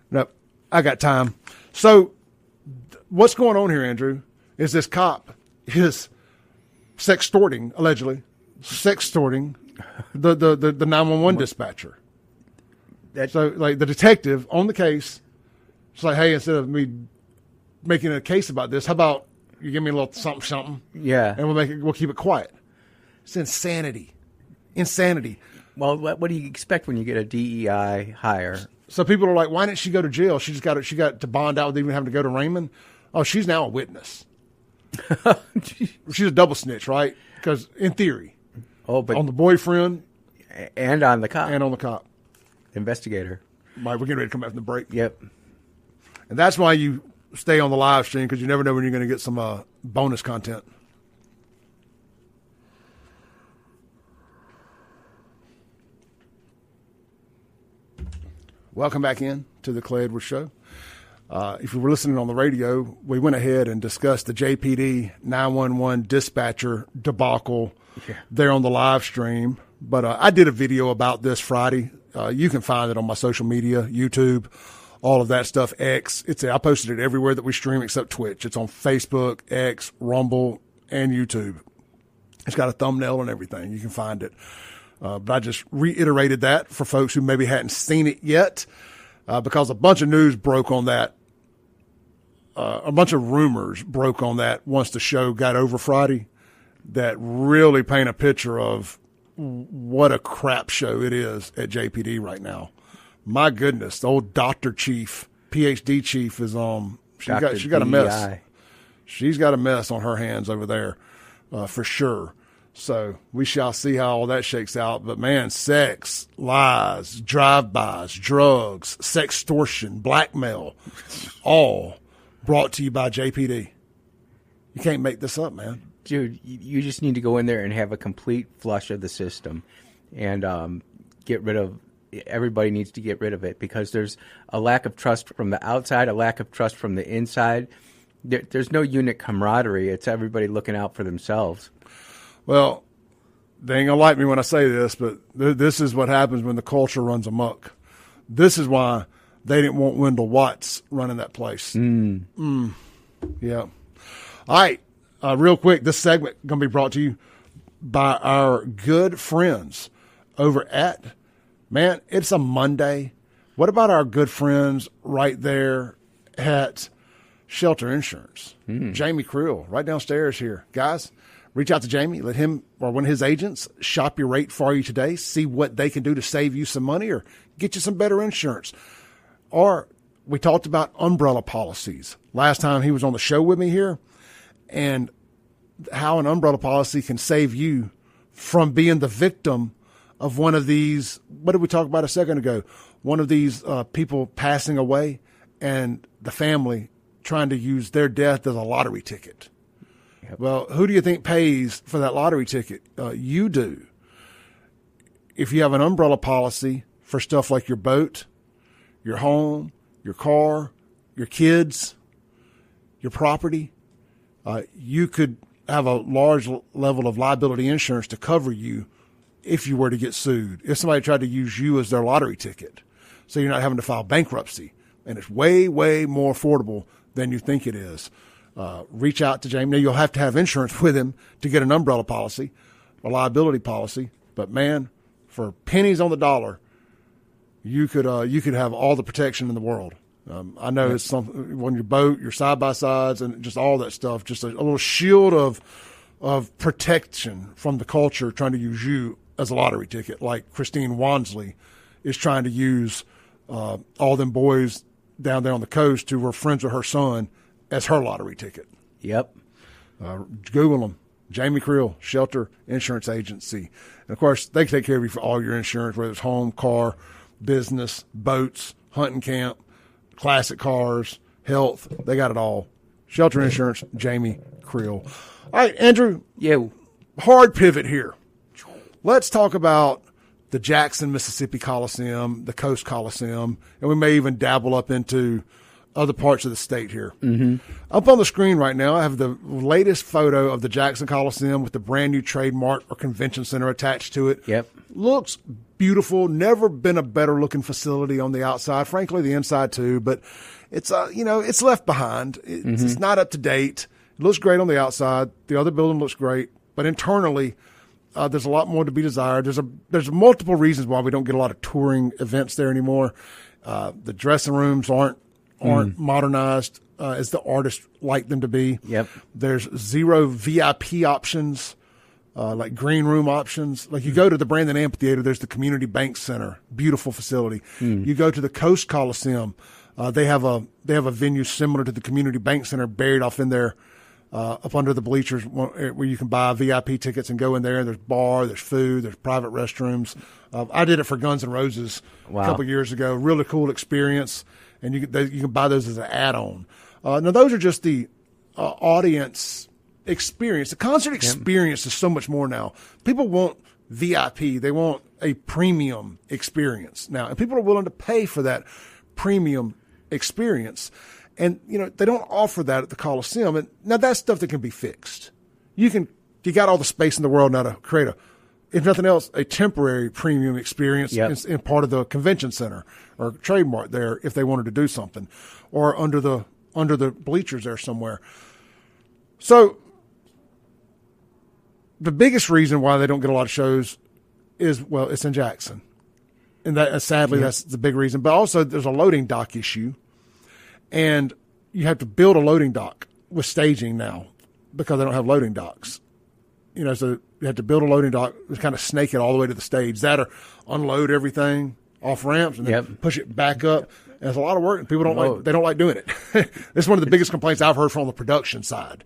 Nope. I got time. So what's going on here, Andrew, is this cop is allegedly sextorting the 911 dispatcher. So like the detective on the case, it's like, hey, instead of me making a case about this, how about you give me a little something? Yeah. And we'll keep it quiet. It's insanity. Well, what do you expect when you get a DEI hire? So people are like, why didn't she go to jail? She got to bond out with even having to go to Raymond. Oh, she's now a witness. She's a double snitch, right? Because in theory, but on the boyfriend and on the cop, Right, investigator. we're getting ready to come back from the break. Yep. And that's why you stay on the live stream, because you never know when you're going to get some bonus content. Welcome back in to the Clay Edwards Show. If you were listening on the radio, we went ahead and discussed the JPD 911 dispatcher debacle there on the live stream. But I did a video about this Friday. You can find it on my social media, YouTube, all of that stuff, X. I posted it everywhere that we stream except Twitch. It's on Facebook, X, Rumble, and YouTube. It's got a thumbnail and everything. You can find it. But I just reiterated that for folks who maybe hadn't seen it yet, because a bunch of news broke on that. A bunch of rumors broke on that once the show got over Friday that really paint a picture of what a crap show it is at JPD right now. My goodness, the old Dr. Chief, PhD Chief is she got a mess. She's got a mess on her hands over there, for sure. So we shall see how all that shakes out. But man, sex, lies, drive-bys, drugs, sextortion, blackmail, all brought to you by JPD. You can't make this up, man. Dude, you just need to go in there and have a complete flush of the system and get rid of – everybody needs to get rid of it, because there's a lack of trust from the outside, a lack of trust from the inside. There's no unit camaraderie. It's everybody looking out for themselves. Well, they ain't going to like me when I say this, but this is what happens when the culture runs amok. This is why they didn't want Wendell Watts running that place. Yeah. All right. Real quick, this segment going to be brought to you by our good friends over at, man, it's a Monday. What about our good friends right there at Shelter Insurance. Jamie Creel, right downstairs here. Guys, reach out to Jamie. Let him or one of his agents shop your rate for you today. See what they can do to save you some money or get you some better insurance. Or we talked about umbrella policies last time he was on the show with me here, and how an umbrella policy can save you from being the victim of one of these. What did we talk about a second ago? One of these people passing away and the family trying to use their death as a lottery ticket. Yep. Well, who do you think pays for that lottery ticket? You do. If you have an umbrella policy for stuff like your boat, your home, your car, your kids, your property, you could have a large level of liability insurance to cover you if you were to get sued, if somebody tried to use you as their lottery ticket. So you're not having to file bankruptcy. And it's way, way more affordable than you think it is. Reach out to Jamie. Now, you'll have to have insurance with him to get an umbrella policy, a liability policy. But, man, for pennies on the dollar, you could have all the protection in the world. I know it's something on your boat, your side-by-sides, and just all that stuff, just a little shield of protection from the culture trying to use you as a lottery ticket, like Christine Wansley is trying to use all them boys down there on the coast who were friends with her son as her lottery ticket. Yep. Google them. Jamie Creel, Shelter Insurance Agency. And, of course, they can take care of you for all your insurance, whether it's home, car, business, boats, hunting camp, classic cars, health. They got it all. Shelter Insurance, Jamie Creel. All right, Andrew. Yeah. Hard pivot here. Let's talk about the Jackson, Mississippi Coliseum, the Coast Coliseum, and we may even dabble up into other parts of the state here. Mm-hmm. Up on the screen right now, I have the latest photo of the Jackson Coliseum with the brand new trademark or convention center attached to it. Yep. Looks beautiful. Never been a better looking facility on the outside. Frankly, the inside too, but it's it's left behind. It's not up to date. It looks great on the outside. The other building looks great, but internally, there's a lot more to be desired. There's multiple reasons why we don't get a lot of touring events there anymore. The dressing rooms aren't modernized as the artists like them to be. Yep. There's zero VIP options, like green room options. Like you go to the Brandon Amphitheater, there's the Community Bank Center, beautiful facility. You go to the Coast Coliseum, they have a venue similar to the Community Bank Center buried off in there. Up under the bleachers where you can buy VIP tickets and go in there. And there's bar, there's food, there's private restrooms. I did it for Guns N' Roses a couple of years ago. Really cool experience, and you can buy those as an add-on. Now those are just the audience experience. The concert experience is so much more now. People want VIP. They want a premium experience now, and people are willing to pay for that premium experience. And, they don't offer that at the Coliseum. And now that's stuff that can be fixed. You got all the space in the world now to create if nothing else, a temporary premium experience in part of the convention center or trademark there if they wanted to do something, or under the bleachers there somewhere. So the biggest reason why they don't get a lot of shows is, well, it's in Jackson. And that, sadly, that's the big reason. But also there's a loading dock issue. And you have to build a loading dock with staging now because they don't have loading docks. So you have to build a loading dock and kind of snake it all the way to the stage. That or unload everything off ramps and then push it back up. And it's a lot of work, and people don't like doing it. It's one of the biggest complaints I've heard from the production side,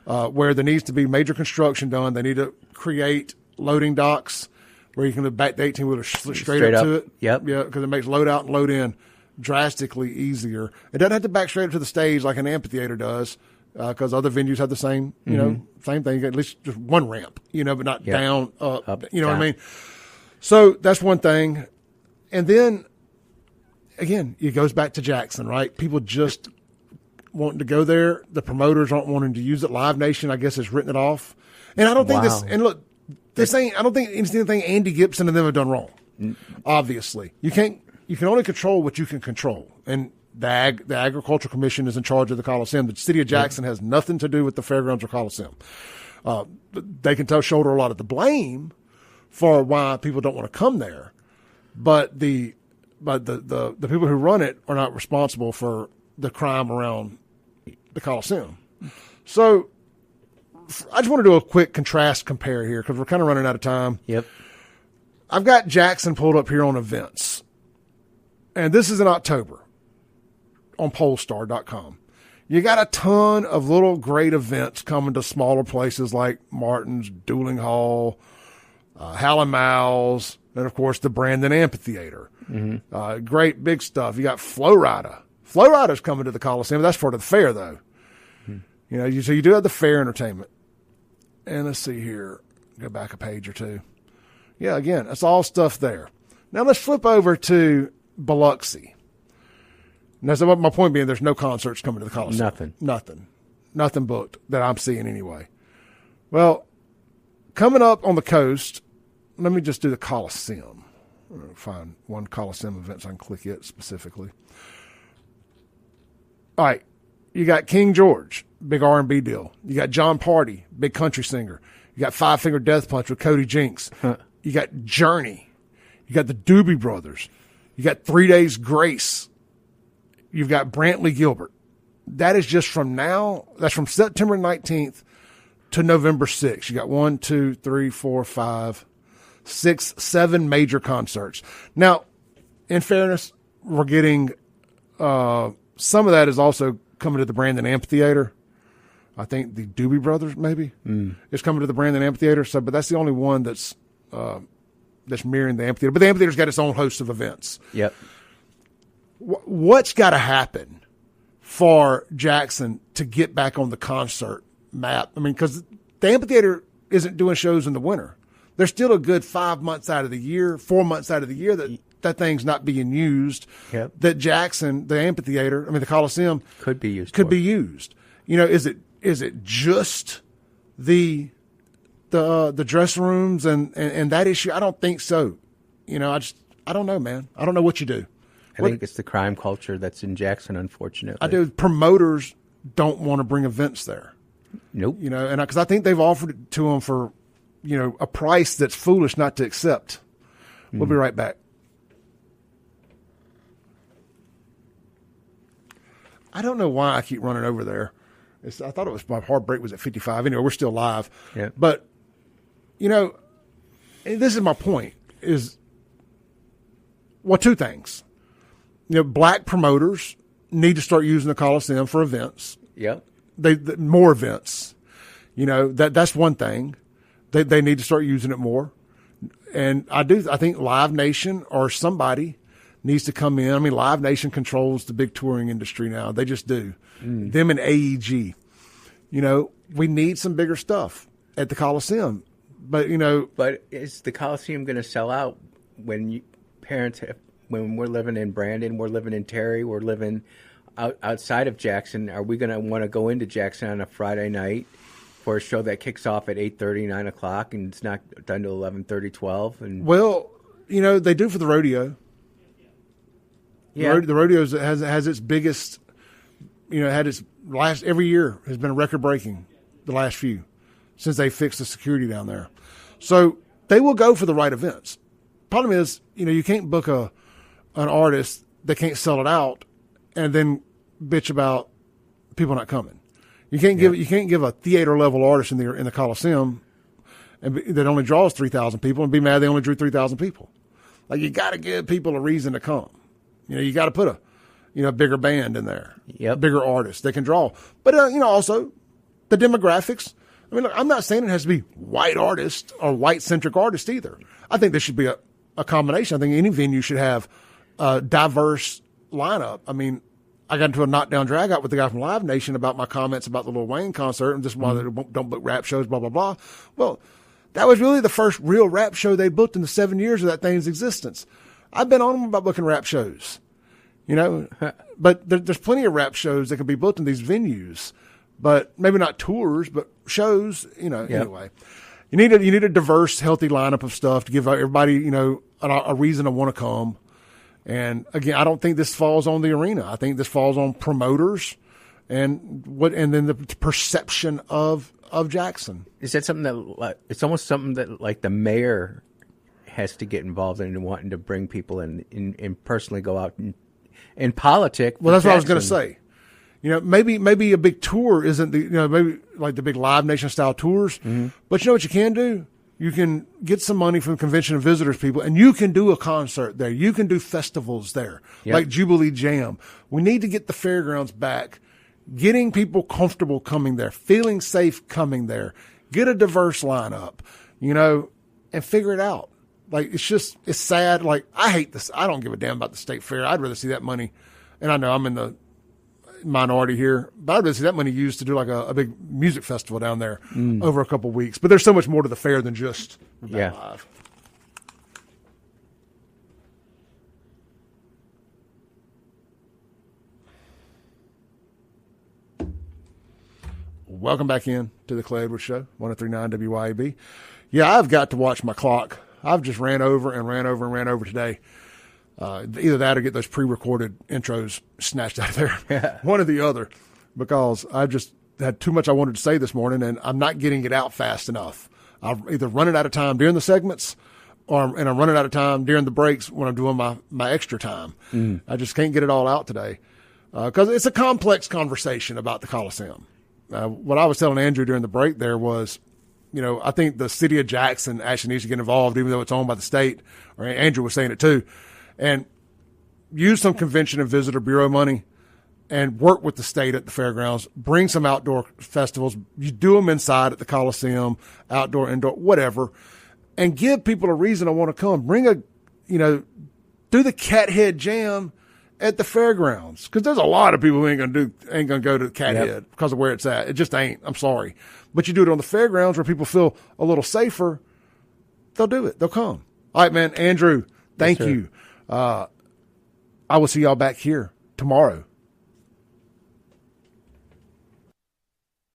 where there needs to be major construction done. They need to create loading docks where you can back the 18-wheeler straight up to it. Yep. Yeah, because it makes load out and load in drastically easier. It doesn't have to back straight up to the stage like an amphitheater does, because other venues have the same, same thing. At least just one ramp, but not down, up. What I mean? So that's one thing. And then, again, it goes back to Jackson, right? People just wanting to go there. The promoters aren't wanting to use it. Live Nation, I guess, has written it off. And I don't think this. And look, I don't think anything Andy Gibson and them have done wrong. Obviously, you can only control what you can control, and the Agricultural Commission is in charge of the Coliseum. The city of Jackson has nothing to do with the fairgrounds or Coliseum. They can shoulder a lot of the blame for why people don't want to come there, but the people who run it are not responsible for the crime around the Coliseum. So I just want to do a quick contrast compare here because we're kind of running out of time. Yep. I've got Jackson pulled up here on events. And this is in October on Polestar.com. You got a ton of little great events coming to smaller places like Martin's, Dueling Hall, Hal and Mal's, and, of course, the Brandon Amphitheater. Mm-hmm. Great big stuff. You got Flow Rider. Flow Rider's coming to the Coliseum. That's part of the fair, though. Mm-hmm. So you do have the fair entertainment. And let's see here. Go back a page or two. Yeah, again, that's all stuff there. Now let's flip over to Biloxi. Now, so my point being, there's no concerts coming to the Coliseum. Nothing booked that I'm seeing anyway. Well, coming up on the coast, let me just do the Coliseum. I'm going to find one Coliseum event so I can click it specifically. All right, you got King George, big R&B deal. You got John Party, big country singer. You got Five Finger Death Punch with Cody Jinks. You got Journey. You got the Doobie Brothers. You got 3 Days Grace. You've got Brantley Gilbert. That is just from now. That's from September 19th to November 6th. You got 1, 2, 3, 4, 5, 6, 7 major concerts. Now, in fairness, we're getting some of that is also coming to the Brandon Amphitheater. I think the Doobie Brothers maybe is coming to the Brandon Amphitheater. So, but that's the only one that's mirroring the amphitheater. But the amphitheater's got its own host of events. Yep. What's got to happen for Jackson to get back on the concert map? I mean, because the amphitheater isn't doing shows in the winter. There's still a good 5 months out of the year, 4 months out of the year that thing's not being used. Yep. That Jackson, the amphitheater, the Coliseum could be used. Is it just the dressing rooms and that issue? I don't think so. I don't know, man. I don't know what you do. I think it's the crime culture that's in Jackson, unfortunately. I do. Promoters don't want to bring events there. Nope. And because I think they've offered it to them for, a price that's foolish not to accept. We'll be right back. I don't know why I keep running over there. I thought it was my hard break was at 55. Anyway, we're still live. Yeah. But, and this is my point is, two things. Black promoters need to start using the Coliseum for events. Yep. More events. That's one thing. They need to start using it more. And I think Live Nation or somebody needs to come in. Live Nation controls the big touring industry now. They just do. Them and AEG. We need some bigger stuff at the Coliseum. But, But is the Coliseum going to sell out when when we're living in Brandon, we're living in Terry, we're living outside of Jackson? Are we going to want to go into Jackson on a Friday night for a show that kicks off at 8:30, 9 o'clock, and it's not done till 11:30, 12? Well, they do for the rodeo. Yeah. The rodeo has its biggest, had its last, every year has been record breaking the last few since they fixed the security down there. So they will go for the right events. Problem is, you can't book an artist that can't sell it out and then bitch about people not coming. You can't give a theater level artist in the Coliseum that only draws 3,000 people and be mad they only drew 3,000 people. Like, you got to give people a reason to come. You got to put a bigger band in there, bigger artists that can draw. But also the demographics. Look, I'm not saying it has to be white artists or white centric artists either. I think there should be a combination. I think any venue should have a diverse lineup. I got into a knockdown drag out with the guy from Live Nation about my comments about the Lil Wayne concert and just why they don't book rap shows, blah, blah, blah. Well, that was really the first real rap show they booked in the 7 years of that thing's existence. I've been on them about booking rap shows, but there's plenty of rap shows that can be booked in these venues, but maybe not tours, but shows, anyway. You need a diverse, healthy lineup of stuff to give everybody, a reason to want to come. And again, I don't think this falls on the arena. I think this falls on promoters and then the perception of Jackson. Is that something that it's almost something that like the mayor has to get involved in and wanting to bring people in and personally go out and politic? Well, that's what I was going to say. Maybe a big tour isn't maybe like the big Live Nation style tours, but you know what you can do? You can get some money from convention and visitors people, and you can do a concert there. You can do festivals there, like Jubilee Jam. We need to get the fairgrounds back, getting people comfortable coming there, feeling safe coming there, get a diverse lineup, and figure it out. Like, it's sad. Like, I hate this. I don't give a damn about the state fair. I'd rather see that money, and I know I'm in the minority here, but I'd rather see that money used to do like a big music festival down there over a couple of weeks. But there's so much more to the fair than just live. Welcome back in to the Clay Edwards Show, 103.9 WYAB. Yeah, I've got to watch my clock. I've just ran over today. Either that or get those pre-recorded intros snatched out of there. Yeah. One or the other, because I've just had too much I wanted to say this morning, and I'm not getting it out fast enough. I'm either running out of time during the segments, and I'm running out of time during the breaks when I'm doing my extra time. I just can't get it all out today because it's a complex conversation about the Coliseum. What I was telling Andrew during the break there was, I think the city of Jackson actually needs to get involved, even though it's owned by the state, or Andrew was saying it too, and use some convention and visitor bureau money and work with the state at the fairgrounds, bring some outdoor festivals. You do them inside at the Coliseum, outdoor, indoor, whatever, and give people a reason to want to come. Do the Cathead Jam at the fairgrounds, because there's a lot of people who ain't gonna go to Cathead because of where it's at. It just ain't. I'm sorry, but you do it on the fairgrounds where people feel a little safer. They'll do it. They'll come. All right, man. Andrew, thank you. I will see y'all back here tomorrow